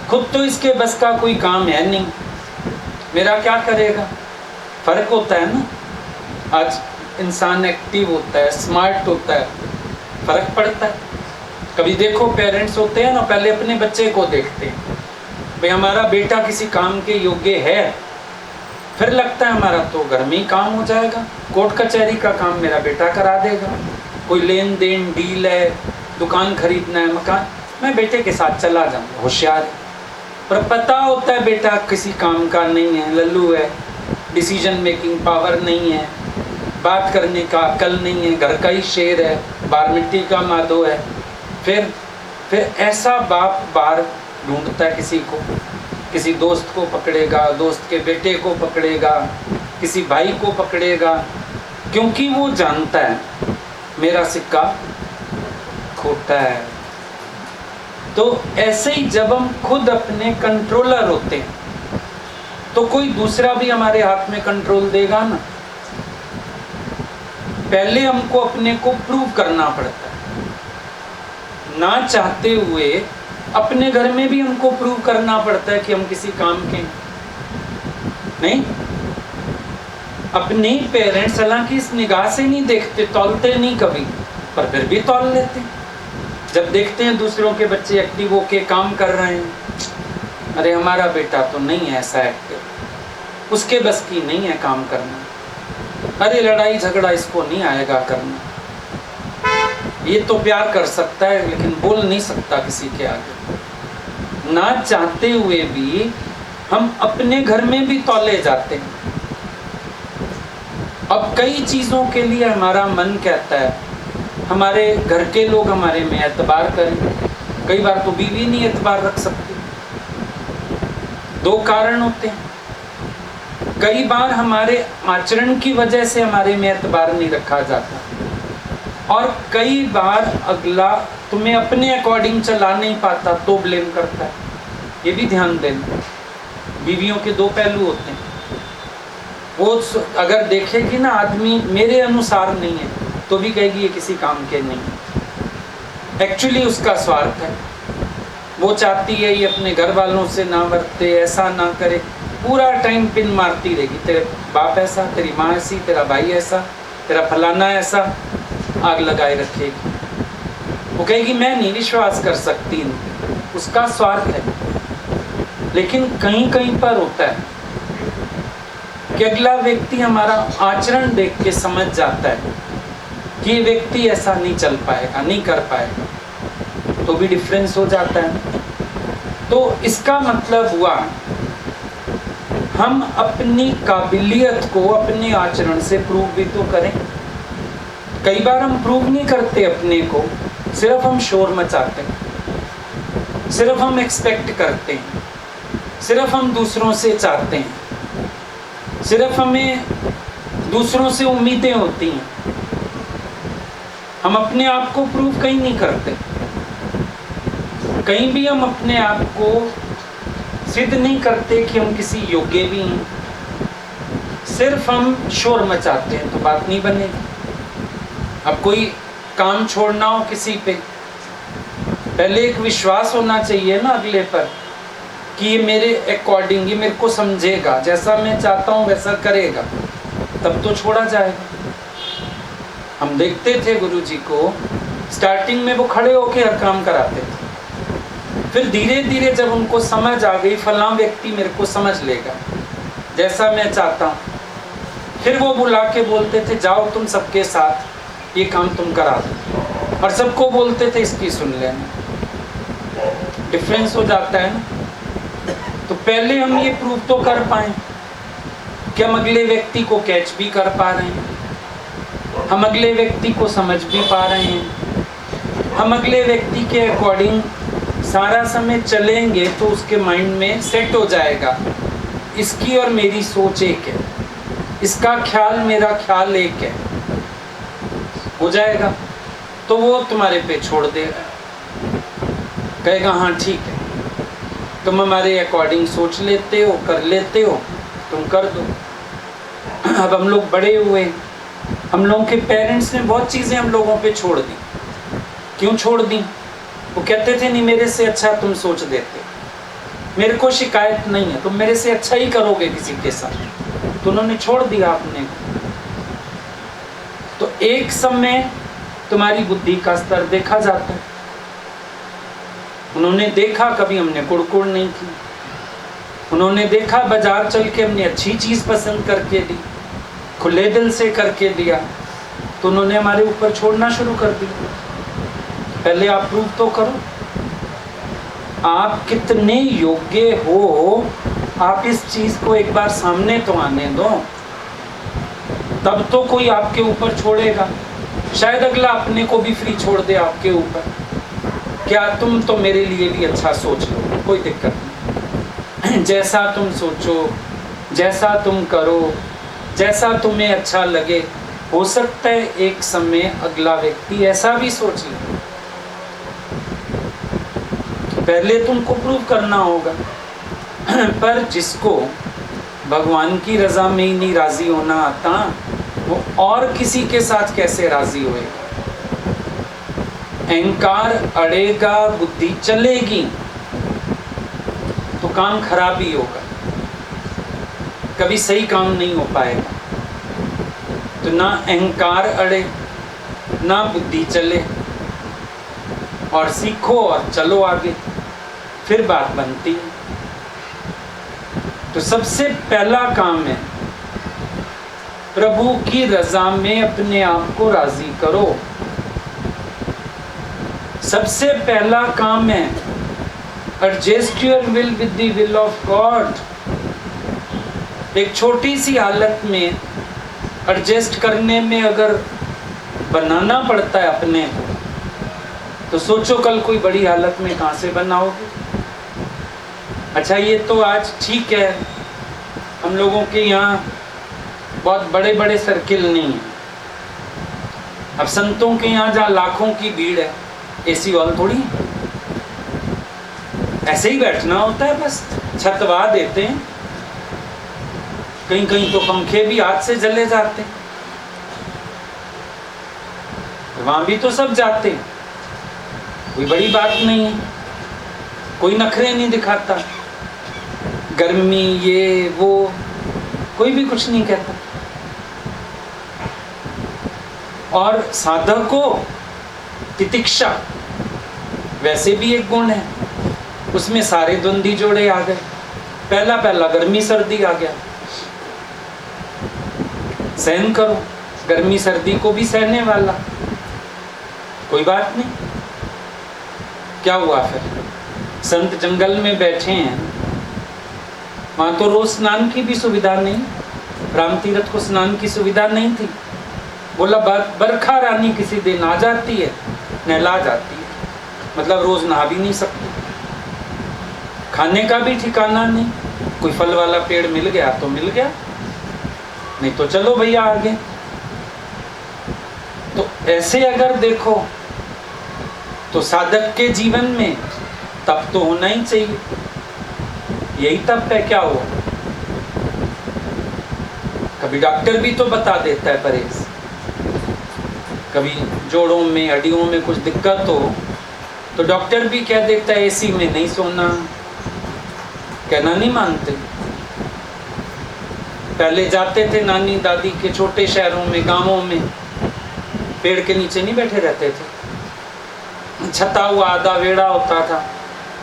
खुद तो इसके बस का कोई काम है नहीं, मेरा क्या करेगा? फर्क होता है ना। आज इंसान एक्टिव होता है, स्मार्ट होता है, फर्क पड़ता है। कभी देखो पेरेंट्स होते हैं ना, पहले अपने बच्चे को देखते हैं, भाई हमारा बेटा किसी काम के योग्य है, फिर लगता है हमारा तो घर में ही काम हो जाएगा, कोर्ट कचहरी का काम मेरा बेटा करा देगा, कोई लेन देन डील है, दुकान खरीदना है, मकान, मैं बेटे के साथ चला जाऊँगा, होशियार। पर पता होता है बेटा किसी काम का नहीं है, लल्लू है, डिसीजन मेकिंग पावर नहीं है, बात करने का अकल नहीं है, घर का ही शेर है, बार मिट्टी का माधो है। फिर ऐसा बाप बार ढूंढता है किसी को, किसी दोस्त को पकड़ेगा, दोस्त के बेटे को पकड़ेगा, किसी भाई को पकड़ेगा, क्योंकि वो जानता है मेरा सिक्का खोटा है। तो ऐसे ही जब हम खुद अपने कंट्रोलर होते हैं, तो कोई दूसरा भी हमारे हाथ में कंट्रोल देगा ना। पहले हमको अपने को प्रूव करना पड़ता है, ना चाहते हुए अपने घर में भी हमको प्रूव करना पड़ता है कि हम किसी काम के नहीं। अपने पेरेंट्स हालांकि इस निगाह से नहीं देखते, तौलते नहीं कभी, पर फिर भी तौल लेते। जब देखते हैं दूसरों के बच्चे एक्टिव होके काम कर रहे हैं, अरे हमारा बेटा तो नहीं है ऐसा एक्टिव, उसके बस की नहीं है काम करना, अरे लड़ाई झगड़ा इसको नहीं आएगा करना, ये तो प्यार कर सकता है लेकिन बोल नहीं सकता किसी के आगे। ना चाहते हुए भी हम अपने घर में भी तौले जाते हैं। अब कई चीज़ों के लिए हमारा मन कहता है हमारे घर के लोग हमारे में एतबार करें, कई बार तो बीवी नहीं एतबार रख सकती। दो कारण होते हैं, कई बार हमारे आचरण की वजह से हमारे में एतबार नहीं रखा जाता, और कई बार अगला तुम्हें अपने अकॉर्डिंग चला नहीं पाता तो ब्लेम करता है। ये भी ध्यान देना, बीवियों के दो पहलू होते हैं। वो अगर देखेगी ना आदमी मेरे अनुसार नहीं है तो भी कहेगी ये किसी काम के नहीं है। एक्चुअली उसका स्वार्थ है, वो चाहती है ये अपने घर वालों से ना बरते, ऐसा ना करे, पूरा टाइम पिन मारती रहेगी, तेरे बाप ऐसा, तेरी माँ ऐसी, तेरा भाई ऐसा, तेरा फलाना ऐसा, आग लगाए रखेगी। वो कहेगी मैं नहीं विश्वास कर सकती, उसका स्वार्थ है। लेकिन कहीं कहीं पर होता है कि अगला व्यक्ति हमारा आचरण देख के समझ जाता है कि ये व्यक्ति ऐसा नहीं चल पाएगा, नहीं कर पाएगा, तो भी डिफरेंस हो जाता है। तो इसका मतलब हुआ हम अपनी काबिलियत को अपने आचरण से प्रूव भी तो करें। कई बार हम प्रूव नहीं करते अपने को, सिर्फ हम शोर मचाते हैं, सिर्फ हम एक्सपेक्ट करते हैं, सिर्फ हम दूसरों से चाहते हैं, सिर्फ हमें दूसरों से उम्मीदें होती हैं, हम अपने आप को प्रूव कहीं नहीं करते। कहीं भी हम अपने आप को सिद्ध नहीं करते कि हम किसी योग्य भी हैं, सिर्फ हम शोर मचाते हैं, तो बात नहीं बनेगी। अब कोई काम छोड़ना हो किसी पे, पहले एक विश्वास होना चाहिए ना अगले पर कि ये मेरे अकॉर्डिंग, ये मेरे को समझेगा, जैसा मैं चाहता हूँ वैसा करेगा, तब तो छोड़ा जाएगा। हम देखते थे गुरुजी को, स्टार्टिंग में वो खड़े होके हर काम कराते थे, फिर धीरे धीरे जब उनको समझ आ गई फलां व्यक्ति मेरे को समझ लेगा जैसा मैं चाहता हूँ, फिर वो बुला के बोलते थे जाओ तुम सबके साथ ये काम तुम करा दो, और सबको बोलते थे इसकी सुन लेना। डिफरेंस हो जाता है ना। तो पहले हम ये प्रूव तो कर पाएं कि हम अगले व्यक्ति को कैच भी कर पा रहे हैं, हम अगले व्यक्ति को समझ भी पा रहे हैं, हम अगले व्यक्ति के अकॉर्डिंग सारा समय चलेंगे तो उसके माइंड में सेट हो जाएगा इसकी और मेरी सोच एक है, इसका ख्याल मेरा ख्याल एक है, हो जाएगा। तो वो तुम्हारे पे छोड़ देगा, कहेगा हाँ ठीक है, तुम हमारे अकॉर्डिंग सोच लेते हो, कर लेते हो, तुम कर दो। अब हम लोग बड़े हुए, हम लोगों के पेरेंट्स ने बहुत चीज़ें हम लोगों पे छोड़ दी। क्यों छोड़ दी? वो कहते थे नहीं मेरे से अच्छा तुम सोच देते, मेरे को शिकायत नहीं है, तुम मेरे से अच्छा ही करोगे किसी के साथ, तो उन्होंने छोड़ दिया आपने। तो एक समय तुम्हारी बुद्धि का स्तर देखा जाता है। उन्होंने देखा कभी हमने कुड़कुड़ नहीं की, उन्होंने देखा बाजार चल के हमने अच्छी चीज़ पसंद करके दी, खुले दिल से करके दिया, तो उन्होंने हमारे ऊपर छोड़ना शुरू कर दिया। पहले आप प्रूव तो करो आप कितने योग्य हो, आप इस चीज़ को एक बार सामने तो आने दो, तब तो कोई आपके ऊपर छोड़ेगा। शायद अगला अपने को भी फ्री छोड़ दे आपके ऊपर, क्या तुम तो मेरे लिए भी अच्छा सोच लो, कोई दिक्कत नहीं, जैसा तुम सोचो, जैसा तुम करो, जैसा तुम्हें अच्छा लगे। हो सकता है एक समय अगला व्यक्ति ऐसा भी सोच ले, पहले तुमको प्रूव करना होगा। पर जिसको भगवान की रज़ा में ही नहीं राज़ी होना आता, वो और किसी के साथ कैसे राजी होएगा? अहंकार अड़ेगा, बुद्धि चलेगी तो काम खराब ही होगा, कभी सही काम नहीं हो पाएगा। तो ना अहंकार अड़े, ना बुद्धि चले, और सीखो और चलो आगे, फिर बात बनती है। तो सबसे पहला काम है प्रभु की रजा में अपने आप को राजी करो। सबसे पहला काम है adjust your will with the will of God. एक छोटी सी हालत में एडजस्ट करने में अगर बनाना पड़ता है अपने को, तो सोचो कल कोई बड़ी हालत में कहाँ से बनाओगे। अच्छा, ये तो आज ठीक है, हम लोगों के यहाँ बहुत बड़े बड़े सर्किल नहीं है। अब संतों के यहाँ जहाँ लाखों की भीड़ है, एसी हॉल थोड़ी है, ऐसे ही बैठना होता है, बस छतवा देते हैं। कहीं कहीं तो पंखे भी हाथ से जले जाते हैं, वहां भी तो सब जाते हैं, कोई बड़ी बात नहीं है, कोई नखरे नहीं दिखाता, गर्मी ये वो कोई भी कुछ नहीं कहता। और साधक को तितिक्षा वैसे भी एक गुण है, उसमें सारे द्वंद्वी जोड़े आ गए। पहला पहला गर्मी सर्दी आ गया, सहन करो, गर्मी सर्दी को भी सहने वाला, कोई बात नहीं। क्या हुआ फिर? संत जंगल में बैठे हैं, वहां तो रोज स्नान की भी सुविधा नहीं, राम तीर्थ को स्नान की सुविधा नहीं थी। बोला बरखा रानी किसी दिन आ जाती है, नहला जाती है, मतलब रोज नहा भी नहीं सकती। खाने का भी ठिकाना नहीं, कोई फल वाला पेड़ मिल गया तो मिल गया, नहीं तो चलो भैया आगे। तो ऐसे अगर देखो तो साधक के जीवन में तप तो होना ही चाहिए। यही तप है, क्या हुआ? कभी डॉक्टर भी तो बता देता है परहेज, कभी जोड़ों में हड्डियों में कुछ दिक्कत हो तो डॉक्टर भी कह देता है एसी में नहीं सोना, कहना नहीं मानते। पहले जाते थे नानी दादी के छोटे शहरों में, गांवों में, पेड़ के नीचे नहीं बैठे रहते थे, छता हुआ आधा वेड़ा होता था,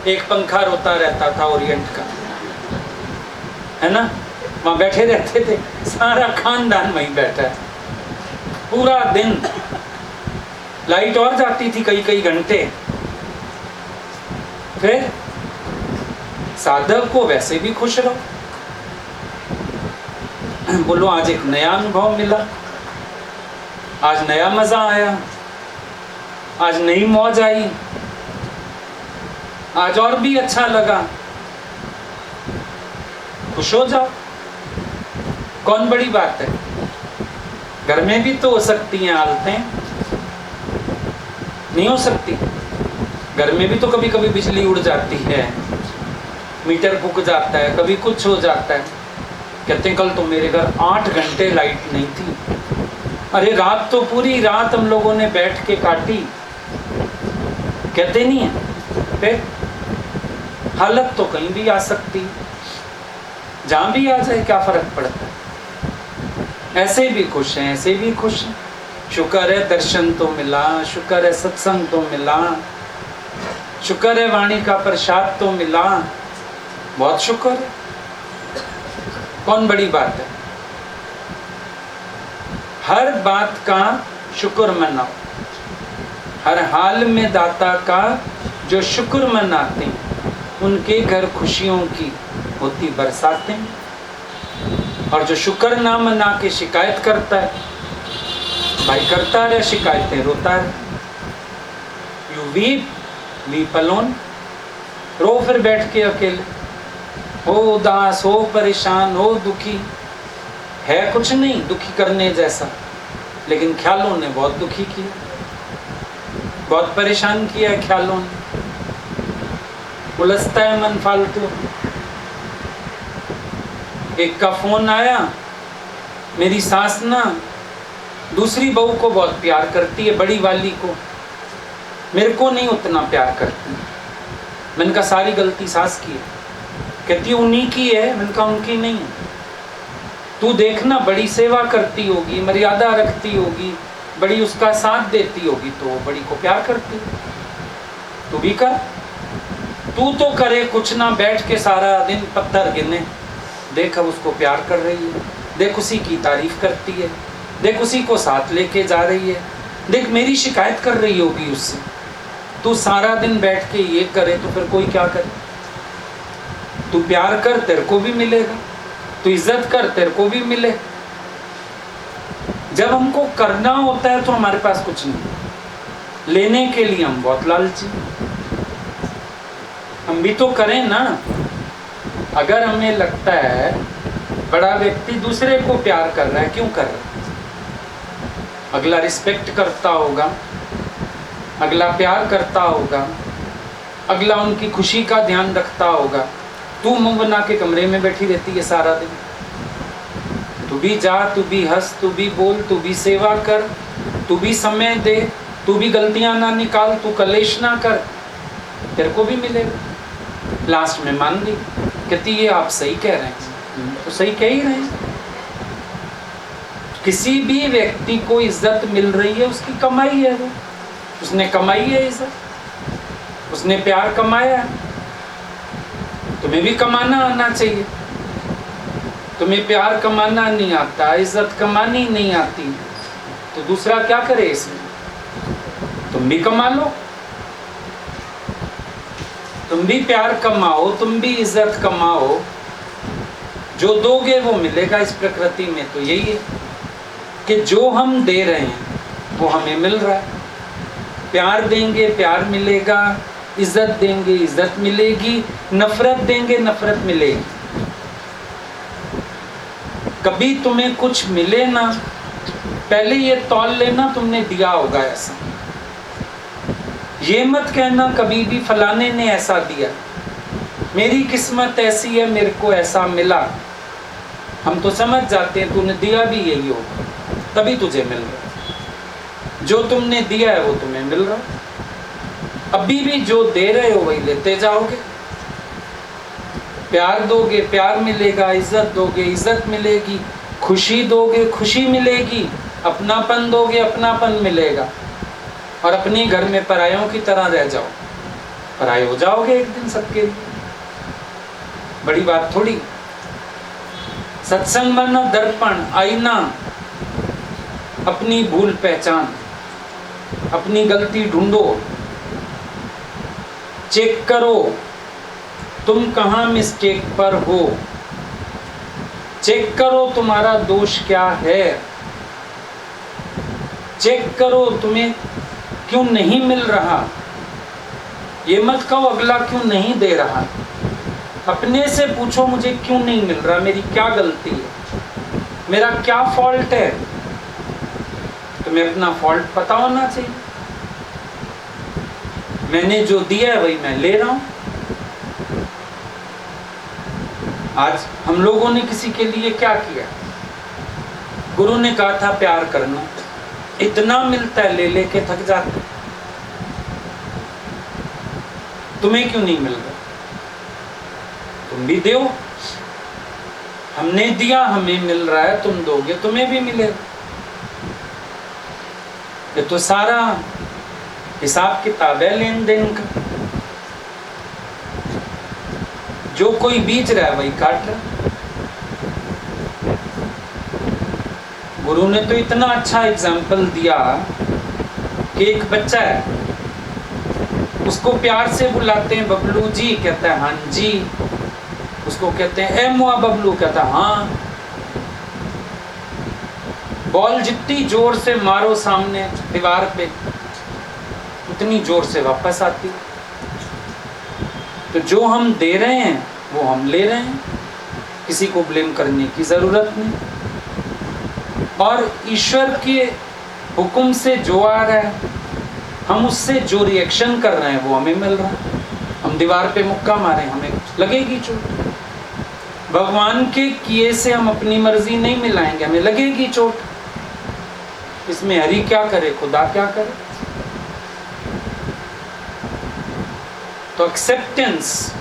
एक पंखा रोता रहता था ओरिएंट का, है ना, वहां बैठे रहते थे, सारा खानदान वहीं बैठा है पूरा दिन। लाइट और जाती थी कई कई घंटे। फिर साधक को वैसे भी खुश रहो, बोलो आज एक नया अनुभव मिला, आज नया मजा आया, आज नई मौज आई, आज और भी अच्छा लगा, खुश हो जाओ। कौन बड़ी बात है? घर में भी तो हो सकती हैं हालतें, नहीं हो सकती? घर में भी तो कभी कभी बिजली उड़ जाती है, मीटर फूक जाता है, कभी कुछ हो जाता है। कहते हैं कल तो मेरे घर 8 घंटे लाइट नहीं थी। अरे रात तो पूरी रात हम लोगों ने बैठ के काटी, कहते नहीं है? फिर हालत तो कहीं भी आ सकती, जहां भी आ जाए क्या फर्क पड़ता है। ऐसे भी खुश हैं, ऐसे भी खुश हैं। शुक्र है दर्शन तो मिला, शुक्र है सत्संग तो मिला, शुक्र है वाणी का प्रसाद तो मिला, बहुत शुक्र है। कौन बड़ी बात है? हर बात का शुक्र मनाओ, हर हाल में दाता का जो शुक्र मनाते हैं उनके घर खुशियों की होती बरसातें। और जो शुक्र ना मना के शिकायत करता है, भाई करता रहे शिकायतें, रोता है। यू वीप अलोन, रो फिर बैठ के अकेले, हो उदास, हो परेशान, हो दुखी। है कुछ नहीं दुखी करने जैसा, लेकिन ख्यालों ने बहुत दुखी किया, बहुत परेशान किया ख्यालों ने। उलझता है मन फालतू। एक का फोन आया, मेरी सास ना दूसरी बहू को बहुत प्यार करती है, बड़ी वाली को, मेरे को नहीं उतना प्यार करती। मैंने कहा सारी गलती सास की है। कहती उन्हीं की है। मैंने कहा उनकी नहीं है। तू देखना, बड़ी सेवा करती होगी, मर्यादा रखती होगी, बड़ी उसका साथ देती होगी, तो वो बड़ी को प्यार करती है। तू भी कर। तू तो करे कुछ ना, बैठ के सारा दिन पत्थर गिने, देख अब उसको प्यार कर रही है, देख उसी की तारीफ करती है, देख उसी को साथ लेके जा रही है, देख मेरी शिकायत कर रही होगी उससे। तू सारा दिन बैठ के ये करे तो फिर कोई क्या करे? तू प्यार कर, तेरे को भी मिलेगा। तू इज्जत कर, तेरे को भी मिले। जब हमको करना होता है तो हमारे पास कुछ नहीं, लेने के लिए हम बहुत लालची। हम भी तो करें ना। अगर हमें लगता है बड़ा व्यक्ति दूसरे को प्यार कर रहा है, क्यों कर रहा है? अगला रिस्पेक्ट करता होगा, अगला प्यार करता होगा, अगला उनकी खुशी का ध्यान रखता होगा। तू मुंह बना के कमरे में बैठी रहती है सारा दिन। तू भी जा, तू भी हंस, तू भी बोल, तू भी सेवा कर, तू भी समय दे, तू भी गलतियां ना निकाल, तू कलेश ना कर, तेरे को भी मिलेगा। लास्ट में मान ली, कहती ये आप सही कह रहे हैं। तो सही कह ही रहे हैं। किसी भी व्यक्ति को इज्जत मिल रही है, उसकी कमाई है, वो उसने कमाई है इज्जत, उसने प्यार कमाया है। तुम्हें भी कमाना आना चाहिए। तुम्हें प्यार कमाना नहीं आता, इज्जत कमानी नहीं आती, तो दूसरा क्या करे इसमें? तुम भी कमा लो, तुम भी प्यार कमाओ, तुम भी इज्जत कमाओ। जो दोगे वो मिलेगा। इस प्रकृति में तो यही है कि जो हम दे रहे हैं वो हमें मिल रहा है। प्यार देंगे, प्यार मिलेगा। इज्जत देंगे, इज्जत मिलेगी। नफरत देंगे, नफरत मिलेगी। कभी तुम्हें कुछ मिले ना, पहले ये तौल लेना तुमने दिया होगा ऐसा। ये मत कहना कभी भी फलाने ने ऐसा दिया, मेरी किस्मत ऐसी है, मेरे को ऐसा मिला। हम तो समझ जाते हैं तूने दिया भी यही होगा, तभी तुझे मिल रहा। जो तुमने दिया है वो तुम्हें मिल रहा। अभी भी जो दे रहे हो वही लेते जाओगे। प्यार दोगे, प्यार मिलेगा। इज्जत दोगे, इज्जत मिलेगी। खुशी दोगे, खुशी मिलेगी। अपनापन दोगे, अपनापन मिलेगा। और अपने घर में परायों की तरह रह जाओ, पराये हो जाओगे एक दिन सबके लिए। बड़ी बात थोड़ी। सत्संग बना दर्पण, आईना, अपनी भूल पहचान, अपनी गलती ढूंढो, चेक करो तुम कहाँ मिस्टेक पर हो। चेक करो तुम्हारा दोष क्या है। चेक करो तुम्हें क्यों नहीं मिल रहा। ये मत कहो अगला क्यों नहीं दे रहा। अपने से पूछो मुझे क्यों नहीं मिल रहा, मेरी क्या गलती है, मेरा क्या फॉल्ट है। तुम्हें अपना फॉल्ट पता होना चाहिए। मैंने जो दिया है वही मैं ले रहा हूं। आज हम लोगों ने किसी के लिए क्या किया? गुरु ने कहा था प्यार करना, इतना मिलता है ले लेके थक जाते। तुम्हें क्यों नहीं मिल रहा? तुम भी दो। हमने दिया, हमें मिल रहा है, तुम दोगे तुम्हें भी मिलेगा। ये तो सारा हिसाब किताब है लेन देन का। जो कोई बीज रहा है वही काट रहा। गुरु ने तो इतना अच्छा एग्जाम्पल दिया कि एक बच्चा है, उसको प्यार से बुलाते हैं बबलू जी, कहता है हाँ जी। उसको कहते हैं ए मुआ बबलू, कहता है हाँ। बॉल जितनी जोर से मारो सामने दीवार पे उतनी जोर से वापस आती। तो जो हम दे रहे हैं वो हम ले रहे हैं, किसी को ब्लेम करने की जरूरत नहीं। और ईश्वर के हुक्म से जो आ रहा है, हम उससे जो रिएक्शन कर रहे हैं वो हमें मिल रहा है। हम दीवार पे मुक्का मारे, हमें लगेगी चोट। भगवान के किए से हम अपनी मर्जी नहीं मिलाएंगे, हमें लगेगी चोट। इसमें हरि क्या करे, खुदा क्या करे? तो एक्सेप्टेंस,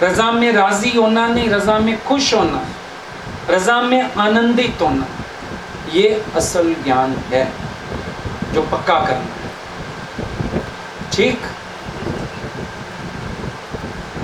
रजा में राजी होना नहीं, रजा में खुश होना, रजा में आनंदित होना, ये असल ज्ञान है जो पक्का करना है। ठीक।